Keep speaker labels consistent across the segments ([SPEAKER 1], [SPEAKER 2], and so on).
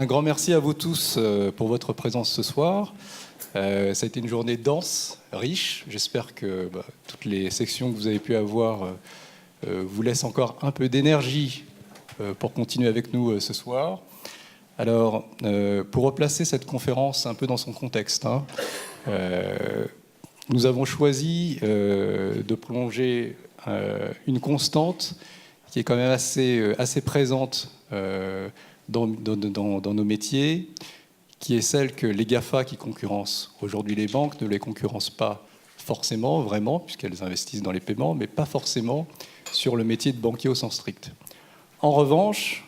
[SPEAKER 1] Un grand merci à vous tous pour votre présence ce soir. Ça a été une journée dense, riche. J'espère que toutes les sections que vous avez pu avoir vous laissent encore un peu d'énergie pour continuer avec nous ce soir. Alors, pour replacer cette conférence un peu dans son contexte, nous avons choisi de plonger une constante qui est quand même assez présente dans nos métiers, qui est celle que les GAFA qui concurrencent aujourd'hui les banques ne les concurrencent pas forcément, vraiment, puisqu'elles investissent dans les paiements, mais pas forcément sur le métier de banquier au sens strict. En revanche,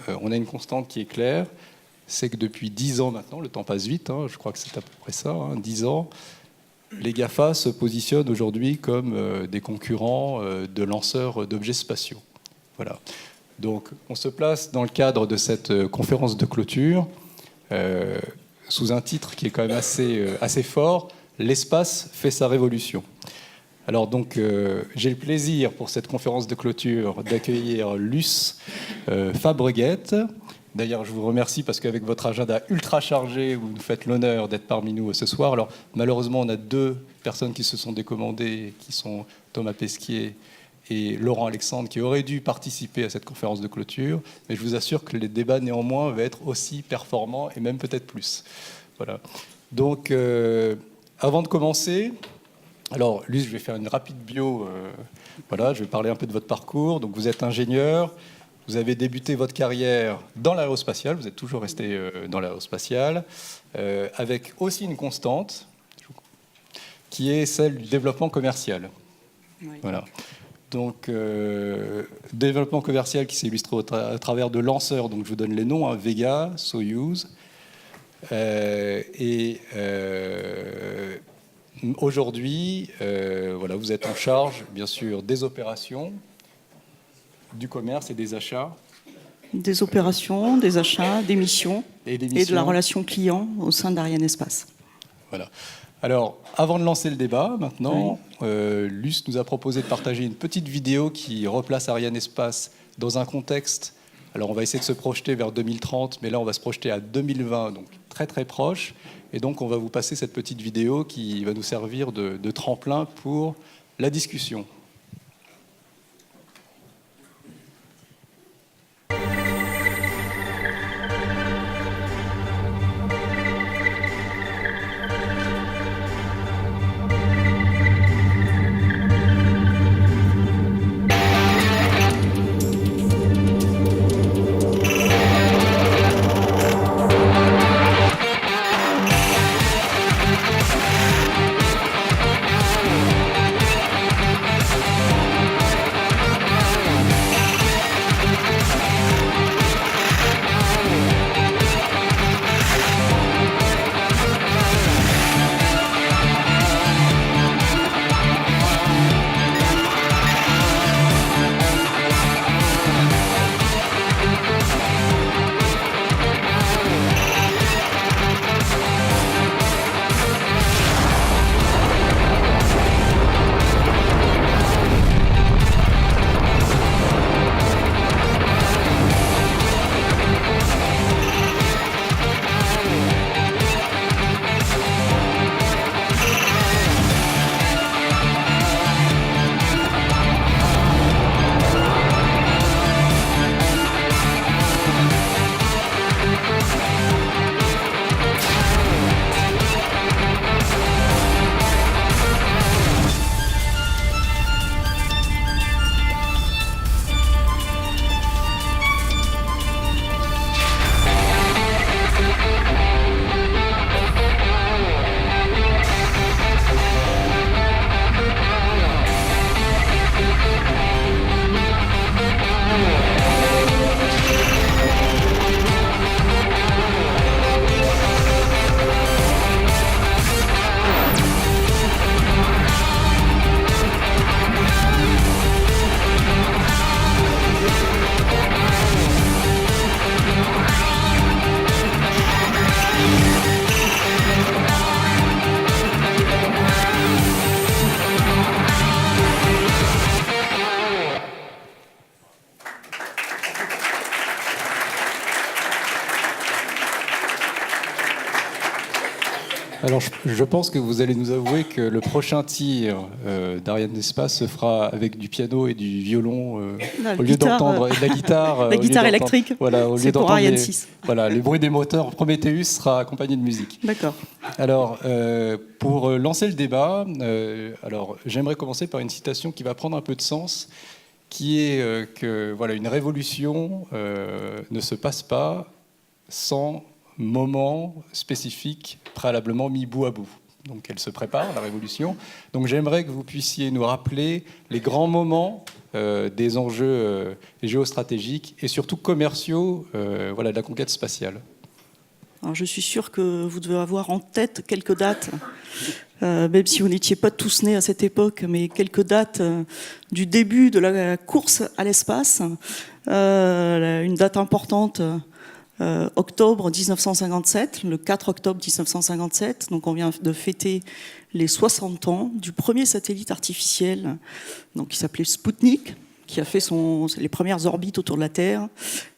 [SPEAKER 1] on a une constante qui est claire, c'est que depuis 10 ans maintenant, le temps passe vite, je crois que c'est à peu près ça, 10 ans, les GAFA se positionnent aujourd'hui comme des concurrents de lanceurs d'objets spatiaux. Voilà. Donc, on se place dans le cadre de cette conférence de clôture sous un titre qui est quand même assez fort, « L'espace fait sa révolution ». Alors donc, j'ai le plaisir pour cette conférence de clôture d'accueillir Luce Fabreguette. D'ailleurs, je vous remercie parce qu'avec votre agenda ultra chargé, vous nous faites l'honneur d'être parmi nous ce soir. Alors, malheureusement, on a 2 personnes qui se sont décommandées, qui sont Thomas Pesquier et Laurent Alexandre, qui auraient dû participer à cette conférence de clôture. Mais je vous assure que les débats, néanmoins, vont être aussi performants et même peut-être plus. Voilà. Donc, avant de commencer, alors, Luce, je vais faire une rapide bio. Voilà, je vais parler un peu de votre parcours. Donc, vous êtes ingénieur. Vous avez débuté votre carrière dans l'aérospatiale. Vous êtes toujours resté dans l'aérospatiale, avec aussi une constante, qui est celle du développement commercial. Oui. Voilà. Donc, développement commercial qui s'illustre à travers de lanceurs, donc je vous donne les noms, Vega, Soyuz. Aujourd'hui, voilà, vous êtes en charge, bien sûr, des opérations, du commerce et des achats.
[SPEAKER 2] Des opérations, des achats, des missions et de la relation client au sein d'Arianespace.
[SPEAKER 1] Voilà. Alors, avant de lancer le débat, maintenant, Luce nous a proposé de partager une petite vidéo qui replace Arianespace dans un contexte. Alors, on va essayer de se projeter vers 2030, mais là, on va se projeter à 2020, donc très, très proche. Et donc, on va vous passer cette petite vidéo qui va nous servir de tremplin pour la discussion. Alors, je pense que vous allez nous avouer que le prochain tir d'Ariane d'Espace se fera avec du piano et du violon au lieu d'entendre de la guitare.
[SPEAKER 2] La guitare électrique.
[SPEAKER 1] Voilà, au lieu
[SPEAKER 2] d'entendre Ariane 6.
[SPEAKER 1] Voilà, le bruit des moteurs Prometheus sera accompagné de musique.
[SPEAKER 2] D'accord.
[SPEAKER 1] Alors, pour lancer le débat, alors j'aimerais commencer par une citation qui va prendre un peu de sens, qui est que voilà, une révolution ne se passe pas sans moment spécifique préalablement mis bout à bout. Donc elle se prépare, la révolution. Donc j'aimerais que vous puissiez nous rappeler les grands moments des enjeux géostratégiques et surtout commerciaux voilà, de la conquête spatiale.
[SPEAKER 2] Alors je suis sûre que vous devez avoir en tête quelques dates, même si vous n'étiez pas tous nés à cette époque, mais quelques dates du début de la course à l'espace. Une date importante, octobre 1957, le 4 octobre 1957, donc on vient de fêter les 60 ans du premier satellite artificiel, donc qui s'appelait Sputnik, qui a fait les premières orbites autour de la Terre,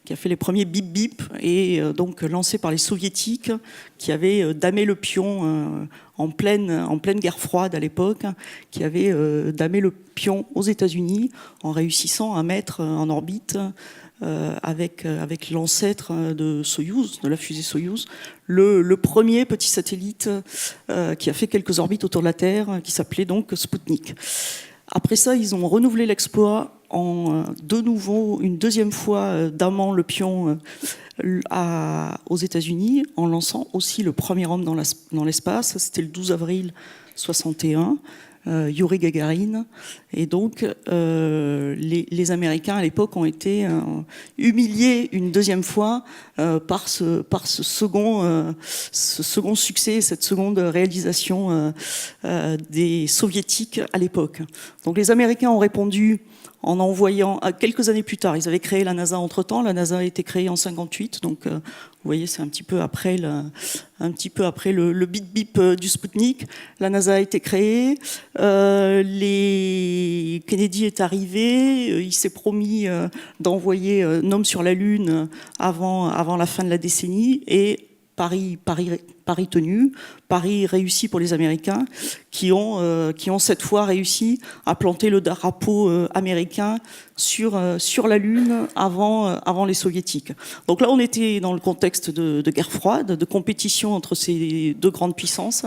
[SPEAKER 2] qui a fait les premiers bip-bip, et donc lancé par les soviétiques, qui avaient damé le pion en pleine guerre froide à l'époque, qui avaient damé le pion aux États-Unis en réussissant à mettre en orbite avec l'ancêtre de Soyouz, de la fusée Soyouz, le premier petit satellite qui a fait quelques orbites autour de la Terre, qui s'appelait donc Sputnik. Après ça, ils ont renouvelé l'exploit en une deuxième fois damant le pion aux États-Unis, en lançant aussi le premier homme dans l'espace. C'était le 12 avril 61. Yuri Gagarin, et donc les Américains à l'époque ont été humiliés une deuxième fois par ce second succès, cette seconde réalisation des Soviétiques à l'époque. Donc les Américains ont répondu en envoyant, quelques années plus tard, ils avaient créé la NASA entre-temps, la NASA a été créée en 58, donc vous voyez, c'est un petit peu après le bip-bip du Sputnik. La NASA a été créée, Kennedy est arrivé, il s'est promis d'envoyer un homme sur la Lune avant la fin de la décennie, et Paris tenu, Paris réussi pour les Américains qui ont cette fois réussi à planter le drapeau américain sur la Lune avant les Soviétiques. Donc là, on était dans le contexte de guerre froide, de compétition entre ces deux grandes puissances.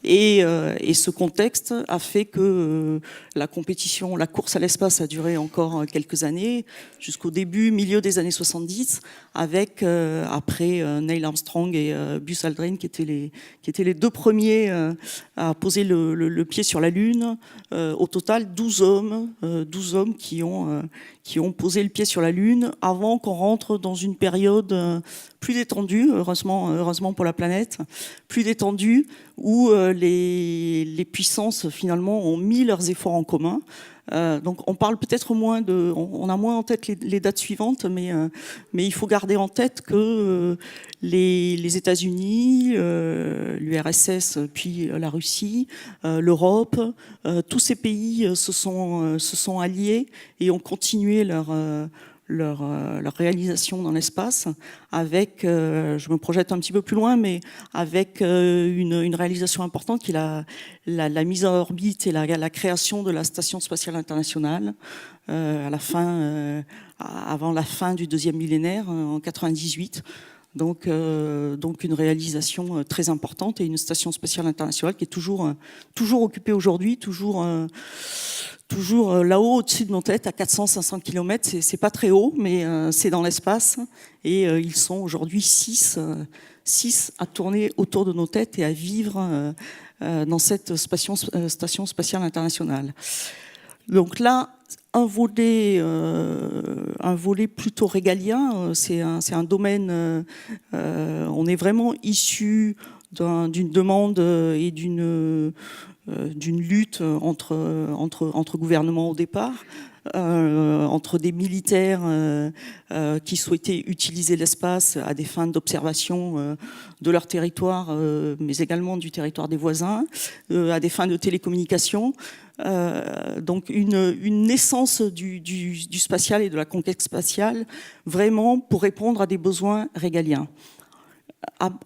[SPEAKER 2] Et ce contexte a fait que la compétition, la course à l'espace a duré encore quelques années, jusqu'au milieu des années 70, avec après Neil Armstrong et Buzz Aldrin qui étaient les deux premiers à poser le pied sur la Lune. Au total, 12 hommes qui ont posé le pied sur la Lune avant qu'on rentre dans une période plus détendue, heureusement pour la planète, plus détendue, où les puissances finalement ont mis leurs efforts en commun. Donc on parle peut-être moins on a moins en tête les dates suivantes, mais il faut garder en tête que les États-Unis, l'URSS, puis la Russie, l'Europe, tous ces pays se sont alliés et ont continué leur réalisation dans l'espace avec, je me projette un petit peu plus loin, mais avec une réalisation importante qui est la mise en orbite et la création de la Station spatiale internationale avant la fin du deuxième millénaire, en 98. Donc une réalisation très importante et une station spatiale internationale qui est toujours occupée aujourd'hui, toujours là-haut au-dessus de nos têtes, à 400-500 km. C'est pas très haut, mais c'est dans l'espace. Et ils sont aujourd'hui 6 à tourner autour de nos têtes et à vivre dans cette station spatiale internationale. Donc là, un volet plutôt régalien, c'est un domaine, on est vraiment issu d'une demande et d'une lutte entre gouvernements au départ, entre des militaires qui souhaitaient utiliser l'espace à des fins d'observation de leur territoire, mais également du territoire des voisins, à des fins de télécommunication. Donc une naissance du spatial et de la conquête spatiale, vraiment pour répondre à des besoins régaliens.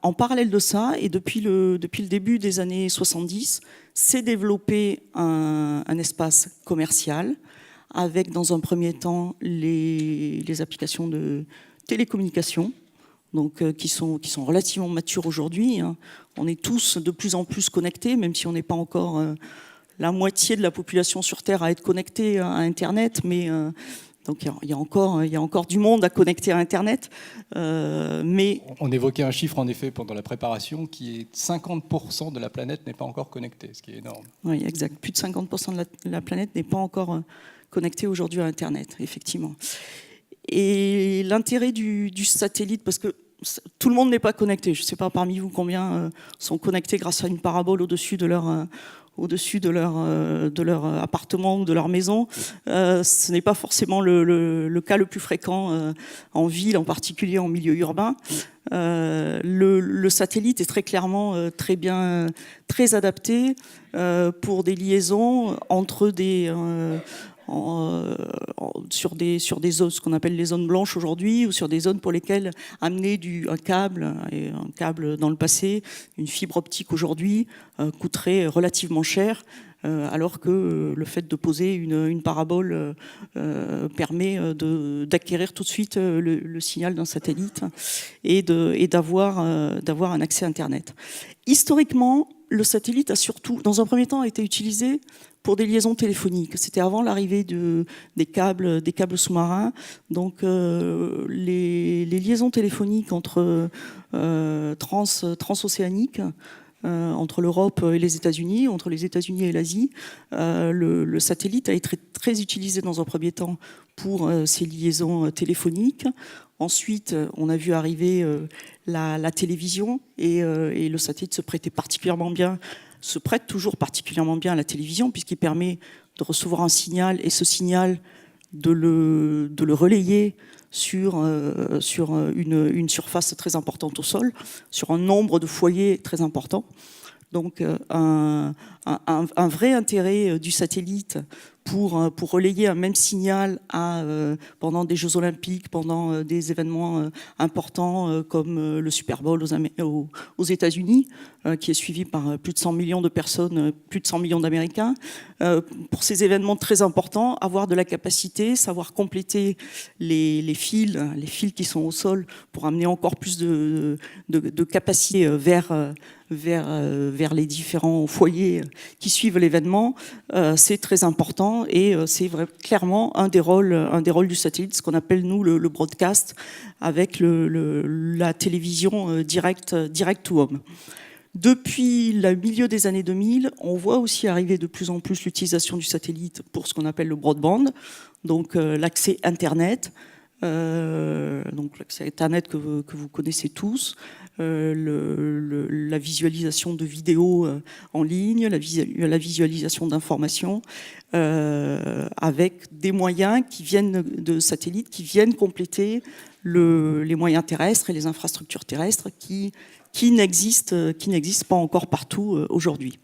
[SPEAKER 2] en parallèle de ça, et depuis le début des années 70, s'est développé un espace commercial avec, dans un premier temps, les applications de télécommunication, donc, qui sont relativement matures aujourd'hui. Hein. On est tous de plus en plus connectés, même si on n'est pas encore la moitié de la population sur Terre à être connectée à Internet, mais donc il y a encore du monde à connecter à Internet. Mais
[SPEAKER 1] on évoquait un chiffre en effet pendant la préparation qui est 50% de la planète n'est pas encore connectée, ce qui est énorme.
[SPEAKER 2] Oui, exact. Plus de 50% de la planète n'est pas encore connectée aujourd'hui à Internet, effectivement. Et l'intérêt du satellite, parce que tout le monde n'est pas connecté. Je ne sais pas parmi vous combien sont connectés grâce à une parabole au-dessus de leur appartement ou de leur maison. Ce n'est pas forcément le cas le plus fréquent en ville, en particulier en milieu urbain. Le satellite est très clairement très adapté pour des liaisons entre sur des zones, ce qu'on appelle les zones blanches aujourd'hui, ou sur des zones pour lesquelles amener un câble dans le passé, une fibre optique aujourd'hui, coûterait relativement cher, alors que le fait de poser une parabole permet d'acquérir tout de suite le signal d'un satellite et d'avoir un accès Internet. Historiquement, le satellite a surtout, dans un premier temps, été utilisé pour des liaisons téléphoniques. C'était avant l'arrivée des câbles sous-marins. Donc les liaisons téléphoniques transocéaniques, entre l'Europe et les États-Unis, entre les États-Unis et l'Asie, le satellite a été très utilisé dans un premier temps pour ces liaisons téléphoniques. Ensuite, on a vu arriver la télévision et le satellite se prête toujours particulièrement bien à la télévision puisqu'il permet de recevoir un signal et ce signal de le relayer sur une surface très importante au sol, sur un nombre de foyers très important. Donc un vrai intérêt du satellite pour relayer un même signal pendant des Jeux Olympiques, pendant des événements importants comme le Super Bowl aux États-Unis, qui est suivi par plus de 100 millions de personnes, plus de 100 millions d'Américains. Pour ces événements très importants, avoir de la capacité, savoir compléter les fils qui sont au sol pour amener encore plus de capacité vers les différents foyers qui suivent l'événement, c'est très important et c'est clairement un des rôles du satellite, ce qu'on appelle nous le broadcast, avec la télévision direct to home. Depuis le milieu des années 2000, on voit aussi arriver de plus en plus l'utilisation du satellite pour ce qu'on appelle le broadband, donc l'accès Internet. Donc l'accès Internet que vous connaissez tous, la visualisation de vidéos en ligne, la visualisation d'informations, avec des moyens qui viennent de satellites, qui viennent compléter les moyens terrestres et les infrastructures terrestres qui n'existent pas encore partout aujourd'hui.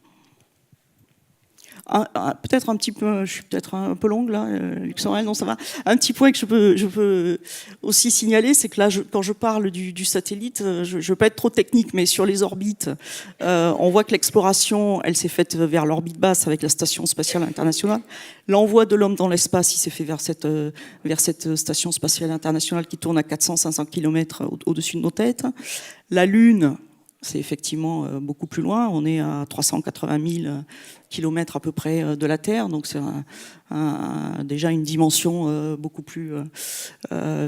[SPEAKER 2] Peut-être un petit peu, je suis peut-être un peu longue là, Luxembourg, non ça va. Un petit point que je peux aussi signaler, c'est que là, quand je parle du satellite, je ne veux pas être trop technique, mais sur les orbites, on voit que l'exploration, elle s'est faite vers l'orbite basse avec la Station spatiale internationale. L'envoi de l'homme dans l'espace, il s'est fait vers cette Station spatiale internationale qui tourne à 400-500 km au-dessus de nos têtes. La Lune, c'est effectivement beaucoup plus loin. On est à 380 000 kilomètres à peu près de la Terre, donc c'est déjà une dimension beaucoup plus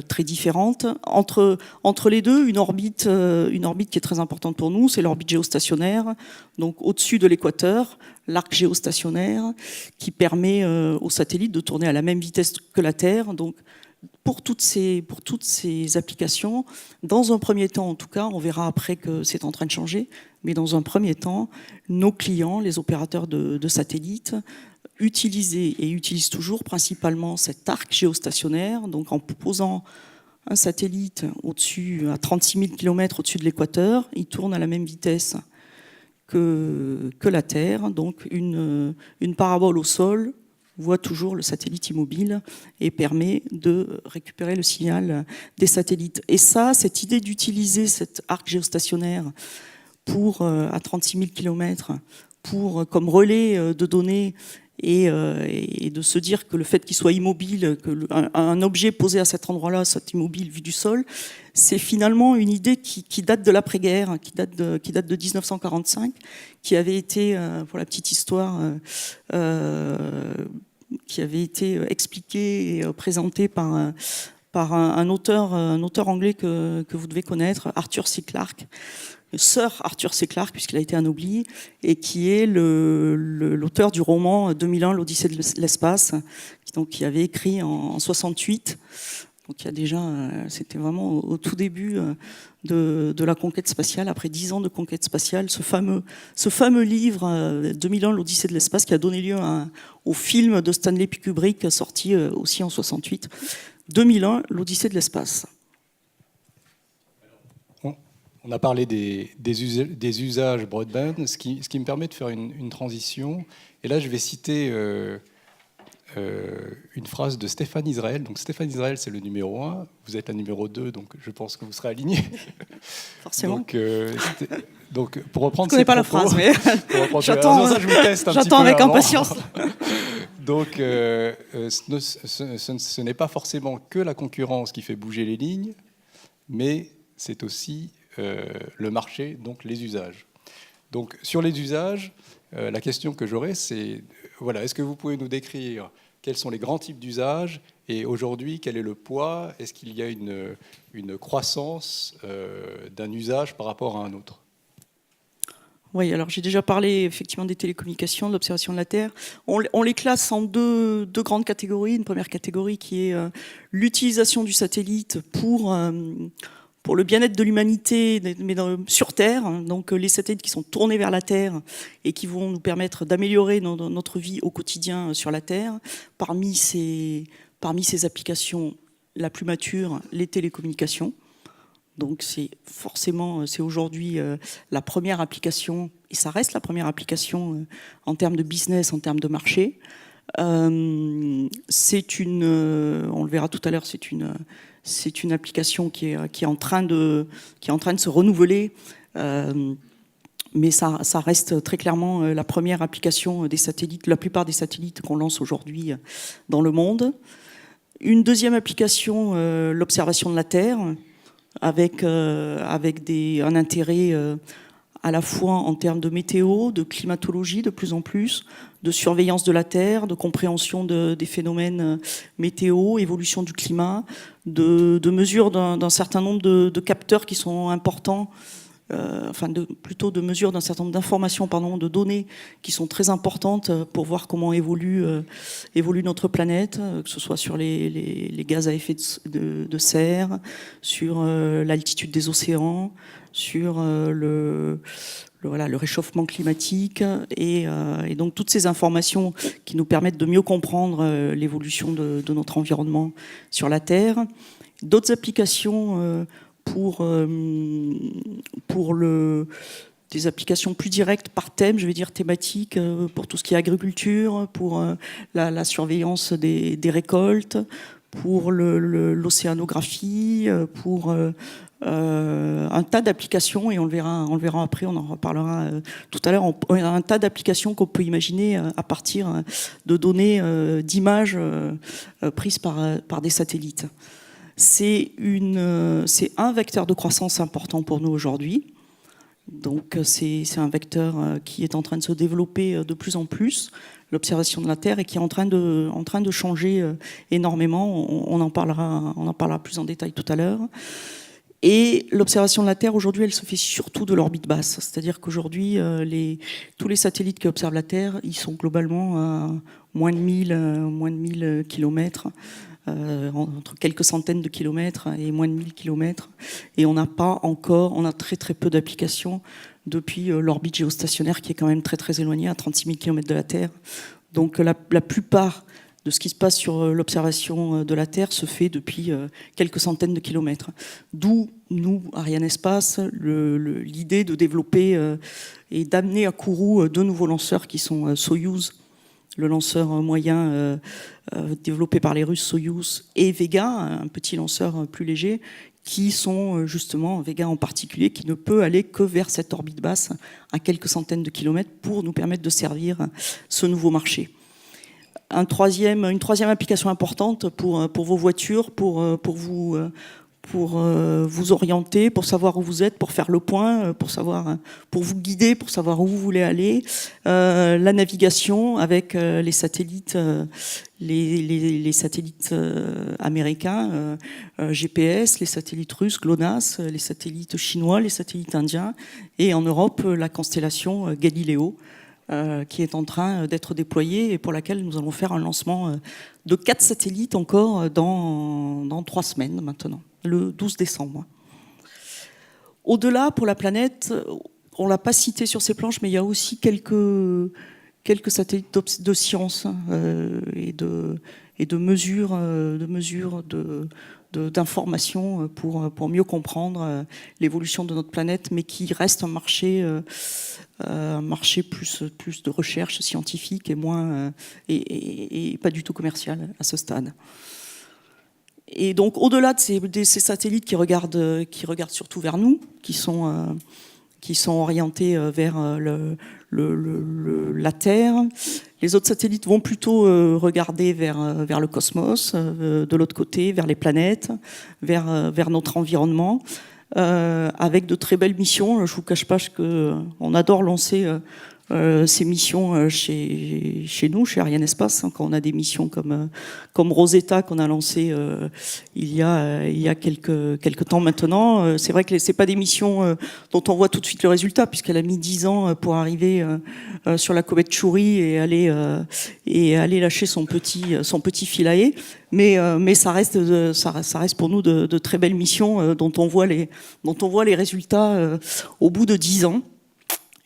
[SPEAKER 2] très différente. Entre les deux, une orbite qui est très importante pour nous, c'est l'orbite géostationnaire, donc au-dessus de l'équateur, l'arc géostationnaire, qui permet aux satellites de tourner à la même vitesse que la Terre. Donc pour toutes ces applications, dans un premier temps en tout cas, on verra après que c'est en train de changer, mais dans un premier temps, nos clients, les opérateurs de satellites, utilisent toujours principalement cet arc géostationnaire, donc en posant un satellite à 36 000 km au-dessus de l'équateur, il tourne à la même vitesse que la Terre, donc une parabole au sol voit toujours le satellite immobile et permet de récupérer le signal des satellites. Et ça, cette idée d'utiliser cet arc géostationnaire à 36 000 km comme relais de données et de se dire que le fait qu'il soit immobile, qu'un objet posé à cet endroit-là soit immobile vu du sol, c'est finalement une idée qui date de l'après-guerre, qui date de 1945, qui avait été, pour la petite histoire, qui avait été expliquée et présentée par un auteur anglais que vous devez connaître, Arthur C. Clarke, Sir Arthur C. Clarke, puisqu'il a été anobli, et qui est l'auteur du roman 2001, l'Odyssée de l'espace, qui avait écrit en 68. Donc il y a déjà, c'était vraiment au tout début de la conquête spatiale, après 10 ans de conquête spatiale, ce fameux livre 2001, l'Odyssée de l'espace, qui a donné lieu au film de Stanley Kubrick, sorti aussi en 68, 2001, l'Odyssée de l'espace.
[SPEAKER 1] On a parlé des usages broadband, ce qui me permet de faire une transition. Et là, je vais citer une phrase de Stéphane Israël. Donc Stéphane Israël, c'est le numéro 1. Vous êtes la numéro 2, donc je pense que vous serez alignés.
[SPEAKER 2] Forcément.
[SPEAKER 1] Donc pour reprendre...
[SPEAKER 2] Je ne connais pas
[SPEAKER 1] propos,
[SPEAKER 2] la phrase, mais j'attends avec impatience.
[SPEAKER 1] Donc ce n'est pas forcément que la concurrence qui fait bouger les lignes, mais c'est aussi le marché, donc les usages. Donc sur les usages, la question que j'aurais, c'est est-ce que vous pouvez nous décrire quels sont les grands types d'usages et aujourd'hui quel est le poids? Est-ce qu'il y a une croissance d'un usage par rapport à un autre?
[SPEAKER 2] Oui, alors j'ai déjà parlé effectivement des télécommunications, de l'observation de la Terre. On les classe en deux grandes catégories. Une première catégorie qui est l'utilisation du satellite pour le bien-être de l'humanité, mais sur Terre. Donc les satellites qui sont tournés vers la Terre et qui vont nous permettre d'améliorer notre vie au quotidien sur la Terre. Parmi ces applications, la plus mature, les télécommunications. Donc c'est aujourd'hui la première application, et ça reste la première application en termes de business, en termes de marché. On le verra tout à l'heure, c'est une application qui est en train de se renouveler, mais ça reste très clairement la première application des satellites, la plupart des satellites qu'on lance aujourd'hui dans le monde. Une deuxième application, l'observation de la Terre, avec un intérêt à la fois en termes de météo, de climatologie de plus en plus, de surveillance de la Terre, de compréhension des phénomènes météo, évolution du climat, de mesure d'un certain nombre de capteurs qui sont importants, plutôt de mesure d'un certain nombre d'informations, de données qui sont très importantes pour voir comment évolue notre planète, que ce soit sur les gaz à effet de serre, sur l'altitude des océans, sur le réchauffement climatique et donc toutes ces informations qui nous permettent de mieux comprendre l'évolution de notre environnement sur la Terre. D'autres applications des applications plus directes par thème, je vais dire thématiques, pour tout ce qui est agriculture, pour la surveillance des récoltes, pour l'océanographie, pour un tas d'applications, et on le verra après, on en reparlera tout à l'heure, un tas d'applications qu'on peut imaginer à partir de données, d'images prises par des satellites. C'est un vecteur de croissance important pour nous aujourd'hui. Donc c'est un vecteur qui est en train de se développer de plus en plus, l'observation de la Terre, et qui est en train de changer énormément. On en parlera plus en détail tout à l'heure. Et l'observation de la Terre, aujourd'hui, elle se fait surtout de l'orbite basse. C'est-à-dire qu'aujourd'hui, tous les satellites qui observent la Terre, ils sont globalement à moins de 1000 kilomètres. Entre quelques centaines de kilomètres et moins de 1000 kilomètres. Et on a très très peu d'applications depuis l'orbite géostationnaire qui est quand même très très éloignée, à 36 000 kilomètres de la Terre. Donc la plupart de ce qui se passe sur l'observation de la Terre se fait depuis quelques centaines de kilomètres. D'où, nous, Arianespace, l'idée de développer et d'amener à Kourou deux nouveaux lanceurs qui sont Soyouz le lanceur moyen développé par les Russes Soyouz, et Vega, un petit lanceur plus léger, qui sont justement, Vega en particulier, qui ne peut aller que vers cette orbite basse à quelques centaines de kilomètres pour nous permettre de servir ce nouveau marché. Une troisième application importante pour vos voitures, pour vous orienter, pour savoir où vous êtes, pour faire le point, pour vous guider, pour savoir où vous voulez aller. La navigation avec les satellites, les satellites américains, GPS, les satellites russes, GLONASS, les satellites chinois, les satellites indiens, et en Europe, la constellation Galileo, qui est en train d'être déployée et pour laquelle nous allons faire un lancement de 4 satellites encore dans 3 semaines maintenant, le 12 décembre. Au-delà, pour la planète, on ne l'a pas cité sur ces planches, mais il y a aussi quelques satellites de science et de mesures d'informations pour mieux comprendre l'évolution de notre planète, mais qui reste un marché plus de recherche scientifique et moins et pas du tout commercial à ce stade. Et donc au-delà de ces satellites qui regardent surtout vers nous, qui sont orientés vers la Terre, les autres satellites vont plutôt regarder vers le cosmos, de l'autre côté, vers les planètes, vers notre environnement. Avec de très belles missions. Je ne vous cache pas qu'on adore lancer ces missions chez nous, chez Arianespace, quand on a des missions comme Rosetta qu'on a lancé il y a quelques temps maintenant. C'est vrai que c'est pas des missions dont on voit tout de suite le résultat, puisqu'elle a mis 10 ans pour arriver sur la comète Chury et aller lâcher son petit Philae. Mais ça reste pour nous de très belles missions dont on voit les résultats au bout de 10 ans.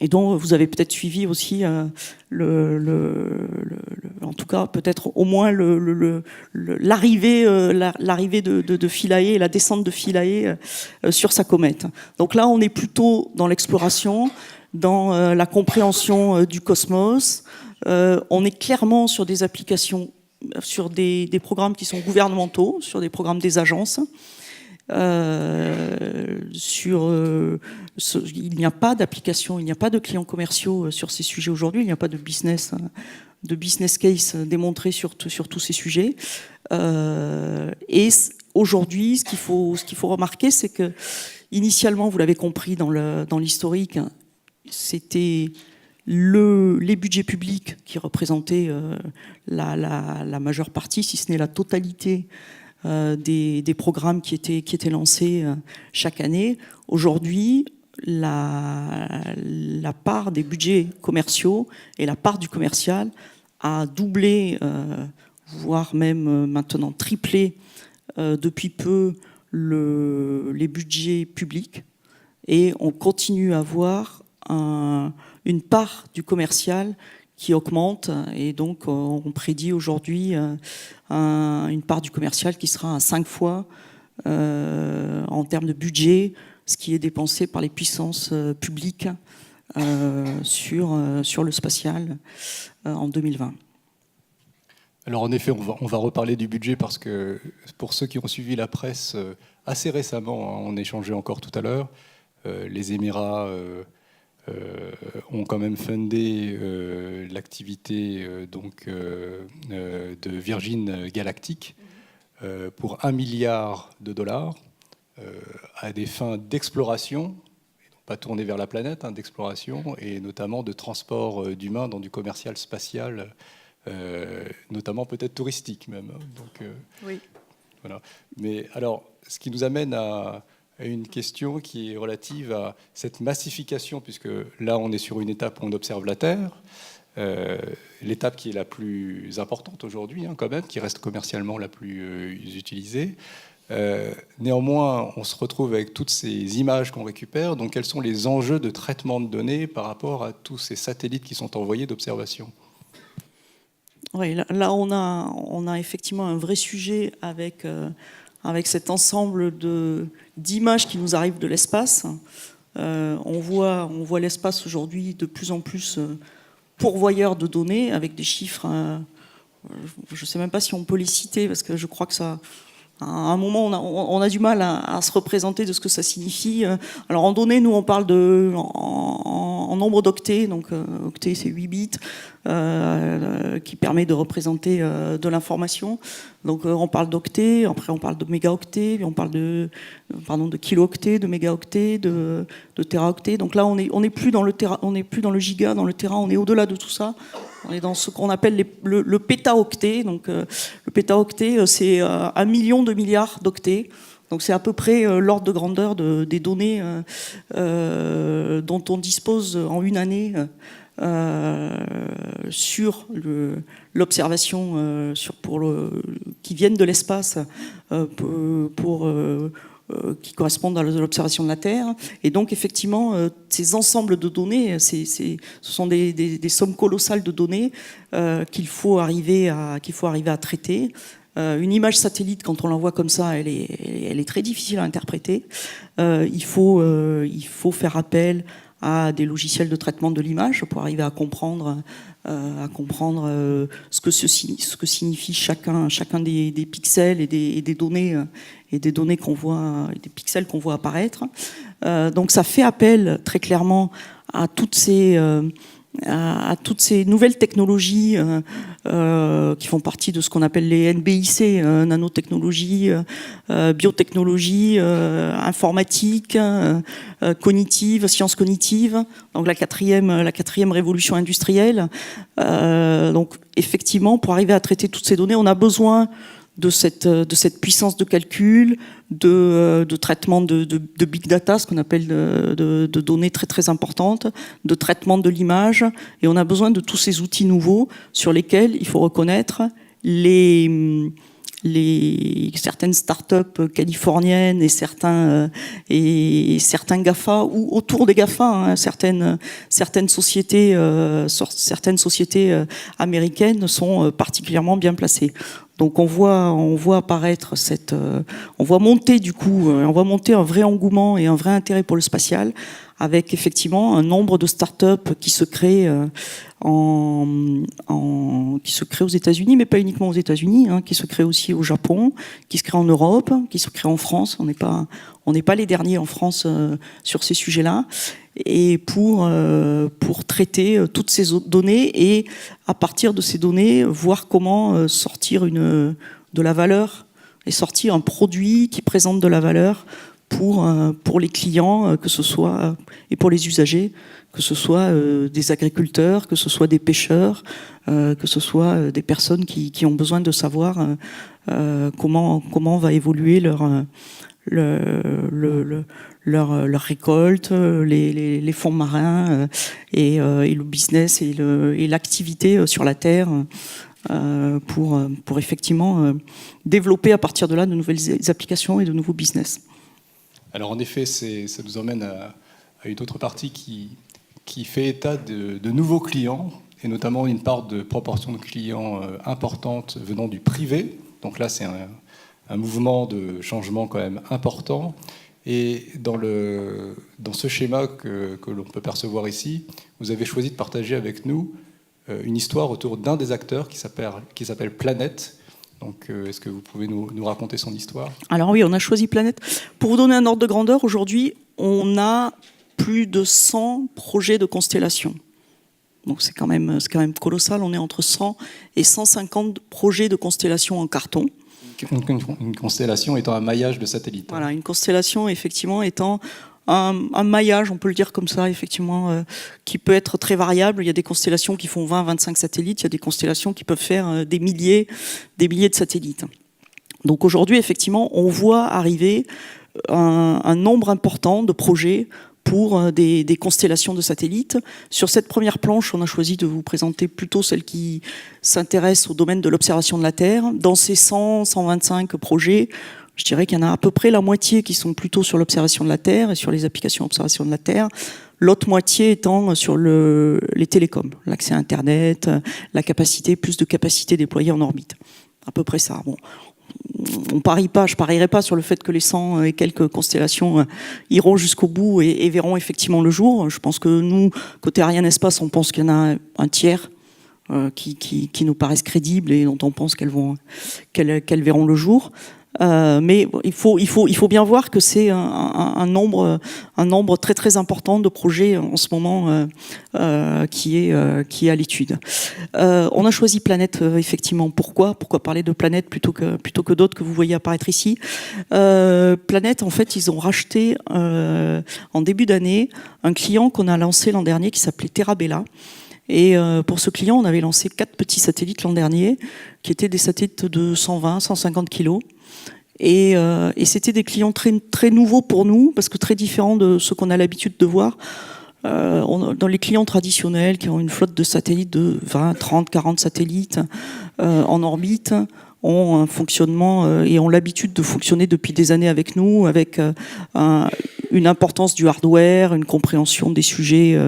[SPEAKER 2] Et dont vous avez peut-être suivi aussi en tout cas peut-être au moins l'arrivée de Philae et la descente de Philae sur sa comète. Donc là, on est plutôt dans l'exploration, dans la compréhension du cosmos. On est clairement sur des applications, sur des programmes qui sont gouvernementaux, sur des programmes des agences. Il n'y a pas d'application, il n'y a pas de clients commerciaux sur ces sujets aujourd'hui, il n'y a pas de business case démontré sur tous ces sujets. Et aujourd'hui, ce qu'il faut remarquer, c'est que initialement, vous l'avez compris dans l'historique, c'était les budgets publics qui représentaient la majeure partie, si ce n'est la totalité, des programmes qui étaient lancés chaque année. Aujourd'hui, la part des budgets commerciaux et la part du commercial a doublé, voire même maintenant triplé depuis peu les budgets publics, et on continue à avoir une part du commercial qui augmente, et donc on prédit aujourd'hui une part du commercial qui sera à 5 fois en termes de budget ce qui est dépensé par les puissances publiques sur le spatial en 2020.
[SPEAKER 1] Alors en effet, on va reparler du budget parce que pour ceux qui ont suivi la presse assez récemment, on échangeait encore tout à l'heure, les Émirats ont quand même fundé l'activité de Virgin Galactic pour $1 milliard à des fins d'exploration, pas tournées vers la planète, d'exploration et notamment de transport d'humains dans du commercial spatial, notamment peut-être touristique même. Donc,
[SPEAKER 2] oui.
[SPEAKER 1] Voilà. Mais alors, ce qui nous amène à une question qui est relative à cette massification, puisque là, on est sur une étape où on observe la Terre, l'étape qui est la plus importante aujourd'hui, quand même, qui reste commercialement la plus utilisée. Néanmoins, on se retrouve avec toutes ces images qu'on récupère. Donc, quels sont les enjeux de traitement de données par rapport à tous ces satellites qui sont envoyés d'observation ?
[SPEAKER 2] Oui, là, on a effectivement un vrai sujet avec cet ensemble d'images qui nous arrivent de l'espace. On voit l'espace aujourd'hui de plus en plus pourvoyeurs de données avec des chiffres, je ne sais même pas si on peut les citer, parce que je crois que ça... À un moment, on a du mal à se représenter de ce que ça signifie. Alors en données, nous, on parle en nombre d'octets. Donc octet, c'est 8 bits, qui permet de représenter de l'information. Donc on parle d'octets, après on parle de mégaoctets, puis on parle de kilooctets, de mégaoctets, de téraoctets. Donc là, on n'est plus dans le giga, dans le téra, on est au-delà de tout ça. On est dans ce qu'on appelle le pétaoctet. Donc, le pétaoctet, c'est 1 million de milliards d'octets. Donc, c'est à peu près l'ordre de grandeur des données dont on dispose en une année sur l'observation qui viennent de l'espace qui correspondent à l'observation de la Terre. Et donc, effectivement, ces ensembles de données, ce sont des sommes colossales de données qu'il faut arriver à traiter. Une image satellite, quand on l'envoie comme ça, elle est très difficile à interpréter. Il faut faire appel à des logiciels de traitement de l'image pour arriver à comprendre ce que signifie chacun des pixels et des données qu'on voit, des pixels qu'on voit apparaître. Donc ça fait appel très clairement à toutes ces nouvelles technologies qui font partie de ce qu'on appelle les NBIC, nanotechnologie, biotechnologie, informatique, cognitive, sciences cognitives, donc la quatrième révolution industrielle. Donc effectivement, pour arriver à traiter toutes ces données, on a besoin de cette puissance de calcul, de traitement de big data, ce qu'on appelle de données très très importantes, de traitement de l'image, et on a besoin de tous ces outils nouveaux sur lesquels il faut reconnaître certaines startups californiennes et certains GAFA, ou autour des GAFA, certaines sociétés américaines sont particulièrement bien placées. Donc on voit apparaître on voit monter un vrai engouement et un vrai intérêt pour le spatial, avec effectivement un nombre de startups qui se créent qui se créent aux États-Unis, mais pas uniquement aux États-Unis, qui se créent aussi au Japon, qui se créent en Europe, qui se créent en France. On n'est pas les derniers en France sur ces sujets-là. Et pour traiter toutes ces données et à partir de ces données, voir comment sortir de la valeur et sortir un produit qui présente de la valeur pour les clients, que ce soit, et pour les usagers, que ce soit des agriculteurs, que ce soit des pêcheurs, que ce soit des personnes qui ont besoin de savoir comment va évoluer leur récolte, les fonds marins et le business et l'activité sur la Terre pour effectivement développer à partir de là de nouvelles applications et de nouveaux business.
[SPEAKER 1] Alors en effet, ça nous emmène à une autre partie qui fait état de nouveaux clients, et notamment une part de proportion de clients importante venant du privé. Donc là, c'est un mouvement de changement quand même important. Et dans ce schéma que l'on peut percevoir ici, vous avez choisi de partager avec nous une histoire autour d'un des acteurs qui s'appelle Planète. Donc, est-ce que vous pouvez nous raconter son histoire ? Alors
[SPEAKER 2] oui, on a choisi Planète. Pour vous donner un ordre de grandeur, aujourd'hui, on a plus de 100 projets de constellation. Donc c'est quand même colossal. On est entre 100 et 150 projets de constellation en carton.
[SPEAKER 1] Une constellation étant un maillage de satellites.
[SPEAKER 2] Voilà, une constellation effectivement étant un maillage, on peut le dire comme ça, effectivement, qui peut être très variable. Il y a des constellations qui font 20-25 satellites, il y a des constellations qui peuvent faire des milliers de satellites. Donc aujourd'hui, effectivement, on voit arriver un nombre important de projets pour des constellations de satellites. Sur cette première planche, on a choisi de vous présenter plutôt celle qui s'intéresse au domaine de l'observation de la Terre. Dans ces 100-125 projets, je dirais qu'il y en a à peu près la moitié qui sont plutôt sur l'observation de la Terre et sur les applications d'observation de la Terre. L'autre moitié étant sur les télécoms, l'accès à Internet, plus de capacité déployée en orbite. À peu près ça. Bon. je parierais pas sur le fait que les 100 et quelques constellations iront jusqu'au bout et verront effectivement le jour. Je pense que nous, côté Ariane Espace, on pense qu'il y en a un tiers qui nous paraissent crédibles et dont on pense qu'elles verront le jour. Mais il faut bien voir que c'est un nombre très très important de projets en ce moment qui est à l'étude. On a choisi Planète effectivement. Pourquoi parler de Planète plutôt que d'autres que vous voyez apparaître ici? Planète, en fait, ils ont racheté en début d'année un client qu'on a lancé l'an dernier qui s'appelait Terabella. Et pour ce client, on avait lancé 4 petits satellites l'an dernier, qui étaient des satellites de 120, 150 kilos. Et c'était des clients très, très nouveaux pour nous, parce que très différents de ce qu'on a l'habitude de voir. Dans les clients traditionnels qui ont une flotte de satellites de 20, 30, 40 satellites en orbite, ont un fonctionnement et ont l'habitude de fonctionner depuis des années avec nous, avec une importance du hardware, une compréhension des sujets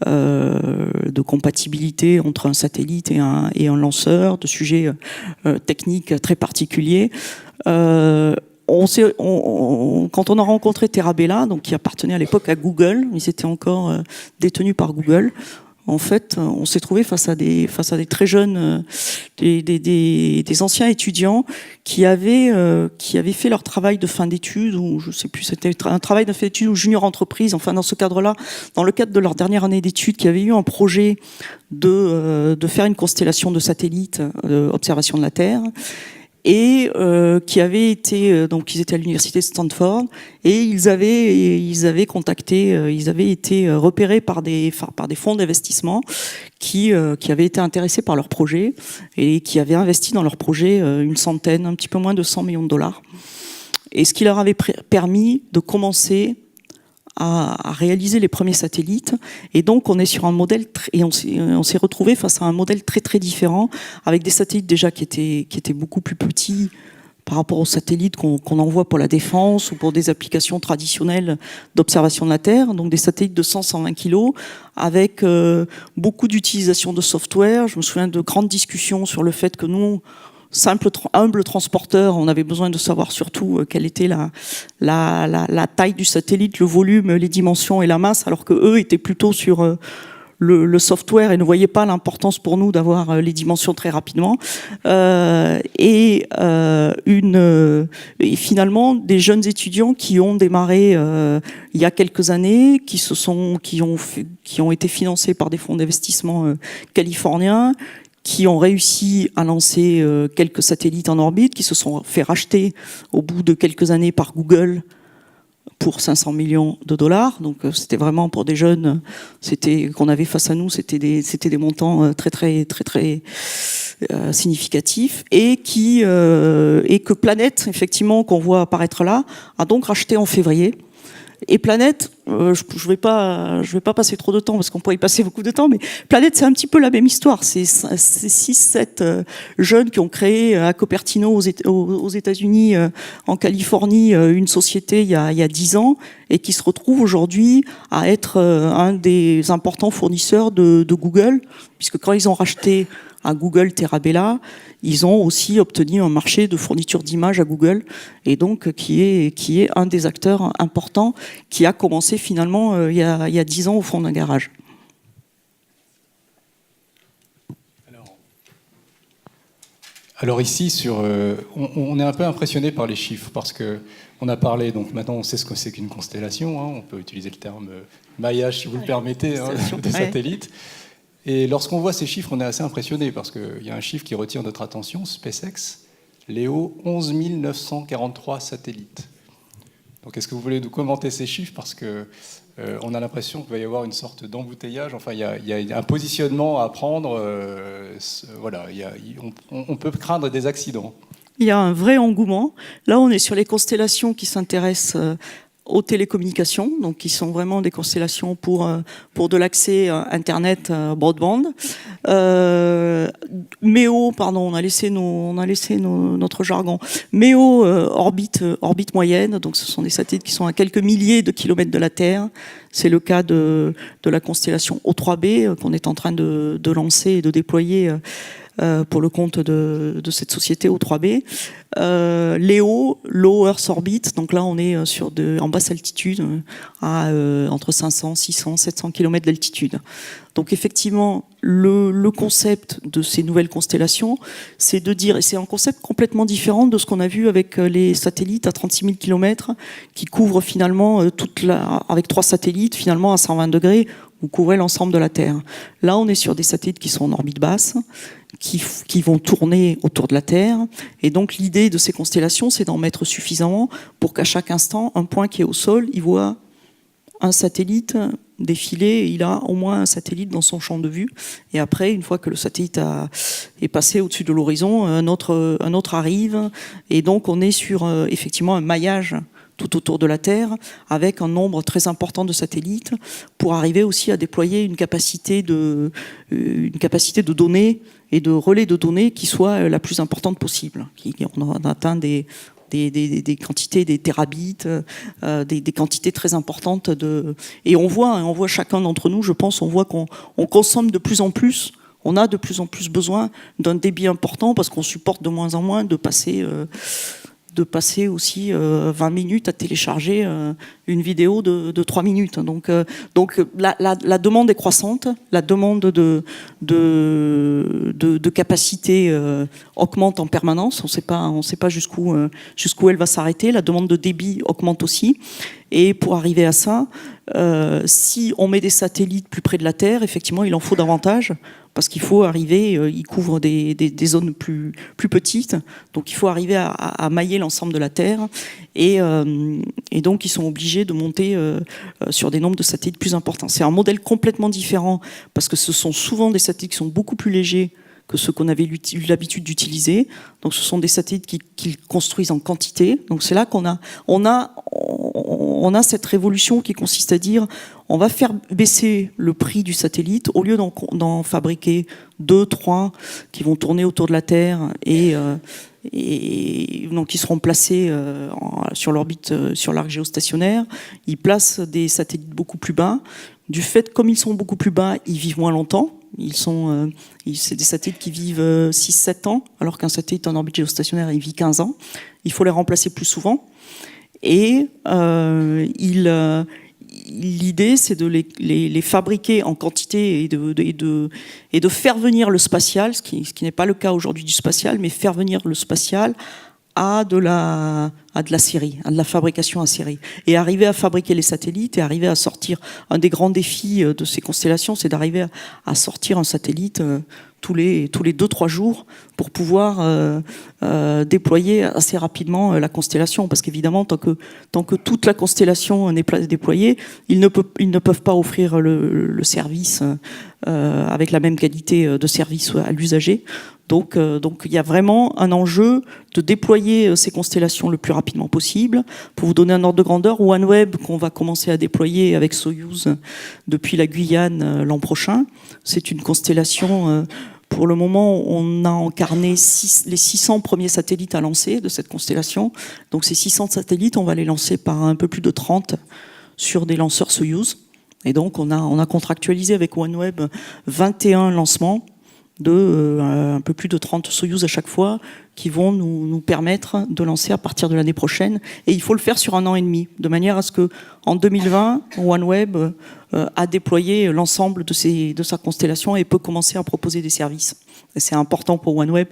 [SPEAKER 2] de compatibilité entre un satellite et un lanceur, de sujets techniques très particuliers. Quand on a rencontré Terabella, donc qui appartenait à l'époque à Google, ils étaient encore détenus par Google. En fait, on s'est trouvé face à des très jeunes, des anciens étudiants qui avaient fait leur travail de fin d'études, ou je sais plus, c'était un travail de fin d'études ou junior entreprise, enfin dans ce cadre-là, dans le cadre de leur dernière année d'études, qui avaient eu un projet de faire une constellation de satellites, observation de la Terre. Et qui avaient été, donc ils étaient à l'université de Stanford, et ils avaient contacté, ils avaient été repérés par des fonds d'investissement qui avaient été intéressés par leur projet et qui avaient investi dans leur projet un petit peu moins de 100 millions de dollars. Et ce qui leur avait permis de commencer à réaliser les premiers satellites. Et donc, on est sur un modèle, et on s'est retrouvé face à un modèle très, très différent, avec des satellites déjà qui étaient beaucoup plus petits par rapport aux satellites qu'on envoie pour la défense ou pour des applications traditionnelles d'observation de la Terre. Donc, des satellites de 100-120 kilos, avec beaucoup d'utilisation de software. Je me souviens de grandes discussions sur le fait que nous, humble transporteur, on avait besoin de savoir surtout quelle était la taille du satellite, le volume, les dimensions et la masse, alors que eux étaient plutôt sur le software et ne voyaient pas l'importance pour nous d'avoir les dimensions très rapidement. Et finalement des jeunes étudiants qui ont démarré il y a quelques années, qui ont été financés par des fonds d'investissement californiens, qui ont réussi à lancer quelques satellites en orbite, qui se sont fait racheter au bout de quelques années par Google pour 500 millions de dollars. Donc c'était vraiment pour des jeunes, qu'on avait face à nous, c'était des montants très très très très significatifs, et que Planète, effectivement, qu'on voit apparaître là, a donc racheté en février. Et Planète, je vais pas passer trop de temps parce qu'on pourrait y passer beaucoup de temps, mais Planète, c'est un petit peu la même histoire. C'est 6-7 jeunes qui ont créé à Cupertino aux États-Unis, en Californie, une société il y a 10 ans, et qui se retrouvent aujourd'hui à être un des importants fournisseurs de Google, puisque quand ils ont racheté à Google Terabella, ils ont aussi obtenu un marché de fourniture d'images à Google, et donc qui est un des acteurs importants, qui a commencé finalement il y a 10 ans au fond d'un garage.
[SPEAKER 1] Alors ici, on est un peu impressionné par les chiffres, parce que on a parlé, donc maintenant on sait ce que c'est qu'une constellation, hein, on peut utiliser le terme maillage si vous le permettez, hein, de satellites. Et lorsqu'on voit ces chiffres, on est assez impressionné, parce qu'il y a un chiffre qui retient notre attention, SpaceX, Léo, 11 943 satellites. Donc est-ce que vous voulez nous commenter ces chiffres, parce que on a l'impression qu'il va y avoir une sorte d'embouteillage, enfin il y a un positionnement à prendre, voilà, on peut craindre des accidents.
[SPEAKER 2] Il y a un vrai engouement. Là, on est sur les constellations qui s'intéressent aux télécommunications, donc qui sont vraiment des constellations pour de l'accès Internet broadband. MEO, pardon, on a laissé notre jargon. MEO, orbite moyenne, donc ce sont des satellites qui sont à quelques milliers de kilomètres de la Terre. C'est le cas de la constellation O3B qu'on est en train de lancer et de déployer pour le compte de cette société O3B. Léo, Low Earth Orbit, donc là on est en basse altitude, à entre 500, 600, 700 km d'altitude. Donc effectivement, le concept de ces nouvelles constellations, c'est de dire, et c'est un concept complètement différent de ce qu'on a vu avec les satellites à 36 000 km, qui couvrent finalement avec 3 satellites, finalement à 120 degrés, vous couvrez l'ensemble de la Terre. Là, on est sur des satellites qui sont en orbite basse, qui vont tourner autour de la Terre. Et donc, l'idée de ces constellations, c'est d'en mettre suffisamment pour qu'à chaque instant, un point qui est au sol, il voit un satellite défiler, et il a au moins un satellite dans son champ de vue. Et après, une fois que le satellite est passé au-dessus de l'horizon, un autre arrive. Et donc, on est sur effectivement un maillage tout autour de la Terre, avec un nombre très important de satellites, pour arriver aussi à déployer une capacité de données et de relais de données qui soit la plus importante possible. On a atteint des quantités, des terabits, des quantités très importantes et on voit chacun d'entre nous, je pense, on voit qu'on consomme de plus en plus. On a de plus en plus besoin d'un débit important parce qu'on supporte de moins en moins de passer aussi 20 minutes à télécharger une vidéo de 3 minutes. Donc la demande est croissante, la demande de capacité augmente en permanence. On sait pas jusqu'où elle va s'arrêter. La demande de débit augmente aussi. Et pour arriver à ça, si on met des satellites plus près de la Terre, effectivement, il en faut davantage. Parce qu'il faut arriver, ils couvrent des zones plus petites, donc il faut arriver à mailler l'ensemble de la Terre, et donc ils sont obligés de monter sur des nombres de satellites plus importants. C'est un modèle complètement différent, parce que ce sont souvent des satellites qui sont beaucoup plus légers que ceux qu'on avait eu l'habitude d'utiliser. Donc ce sont des satellites qu'ils construisent en quantité. Donc c'est là qu'on a cette révolution qui consiste à dire on va faire baisser le prix du satellite au lieu d'en fabriquer 2, 3 qui vont tourner autour de la Terre et donc ils seront placés sur l'orbite, sur l'arc géostationnaire. Ils placent des satellites beaucoup plus bas. Du fait, comme ils sont beaucoup plus bas, ils vivent moins longtemps. C'est des satellites qui vivent 6-7 ans, alors qu'un satellite en orbite géostationnaire, il vit 15 ans. Il faut les remplacer plus souvent. Et l'idée, c'est de les fabriquer en quantité et de faire venir le spatial, ce qui n'est pas le cas aujourd'hui du spatial, mais faire venir le spatial à de la série, à de la fabrication à série. Et arriver à fabriquer les satellites et arriver à sortir, un des grands défis de ces constellations, c'est d'arriver à sortir un satellite tous les 2-3 jours pour pouvoir déployer assez rapidement la constellation. Parce qu'évidemment, tant que toute la constellation n'est pas déployée, ils ne peuvent pas offrir le service avec la même qualité de service à l'usager. Donc il y a vraiment un enjeu de déployer ces constellations le plus rapidement possible. Pour vous donner un ordre de grandeur, OneWeb, qu'on va commencer à déployer avec Soyuz depuis la Guyane l'an prochain, c'est une constellation. Pour le moment, on a encarné les 600 premiers satellites à lancer de cette constellation. Donc ces 600 satellites, on va les lancer par un peu plus de 30 sur des lanceurs Soyuz. Et donc on a contractualisé avec OneWeb 21 lancements de un peu plus de 30 Soyuz à chaque fois qui vont nous permettre de lancer à partir de l'année prochaine. Et il faut le faire sur 1 an et demi, de manière à ce que en 2020, OneWeb a déployé l'ensemble de sa constellation et peut commencer à proposer des services. Et c'est important pour OneWeb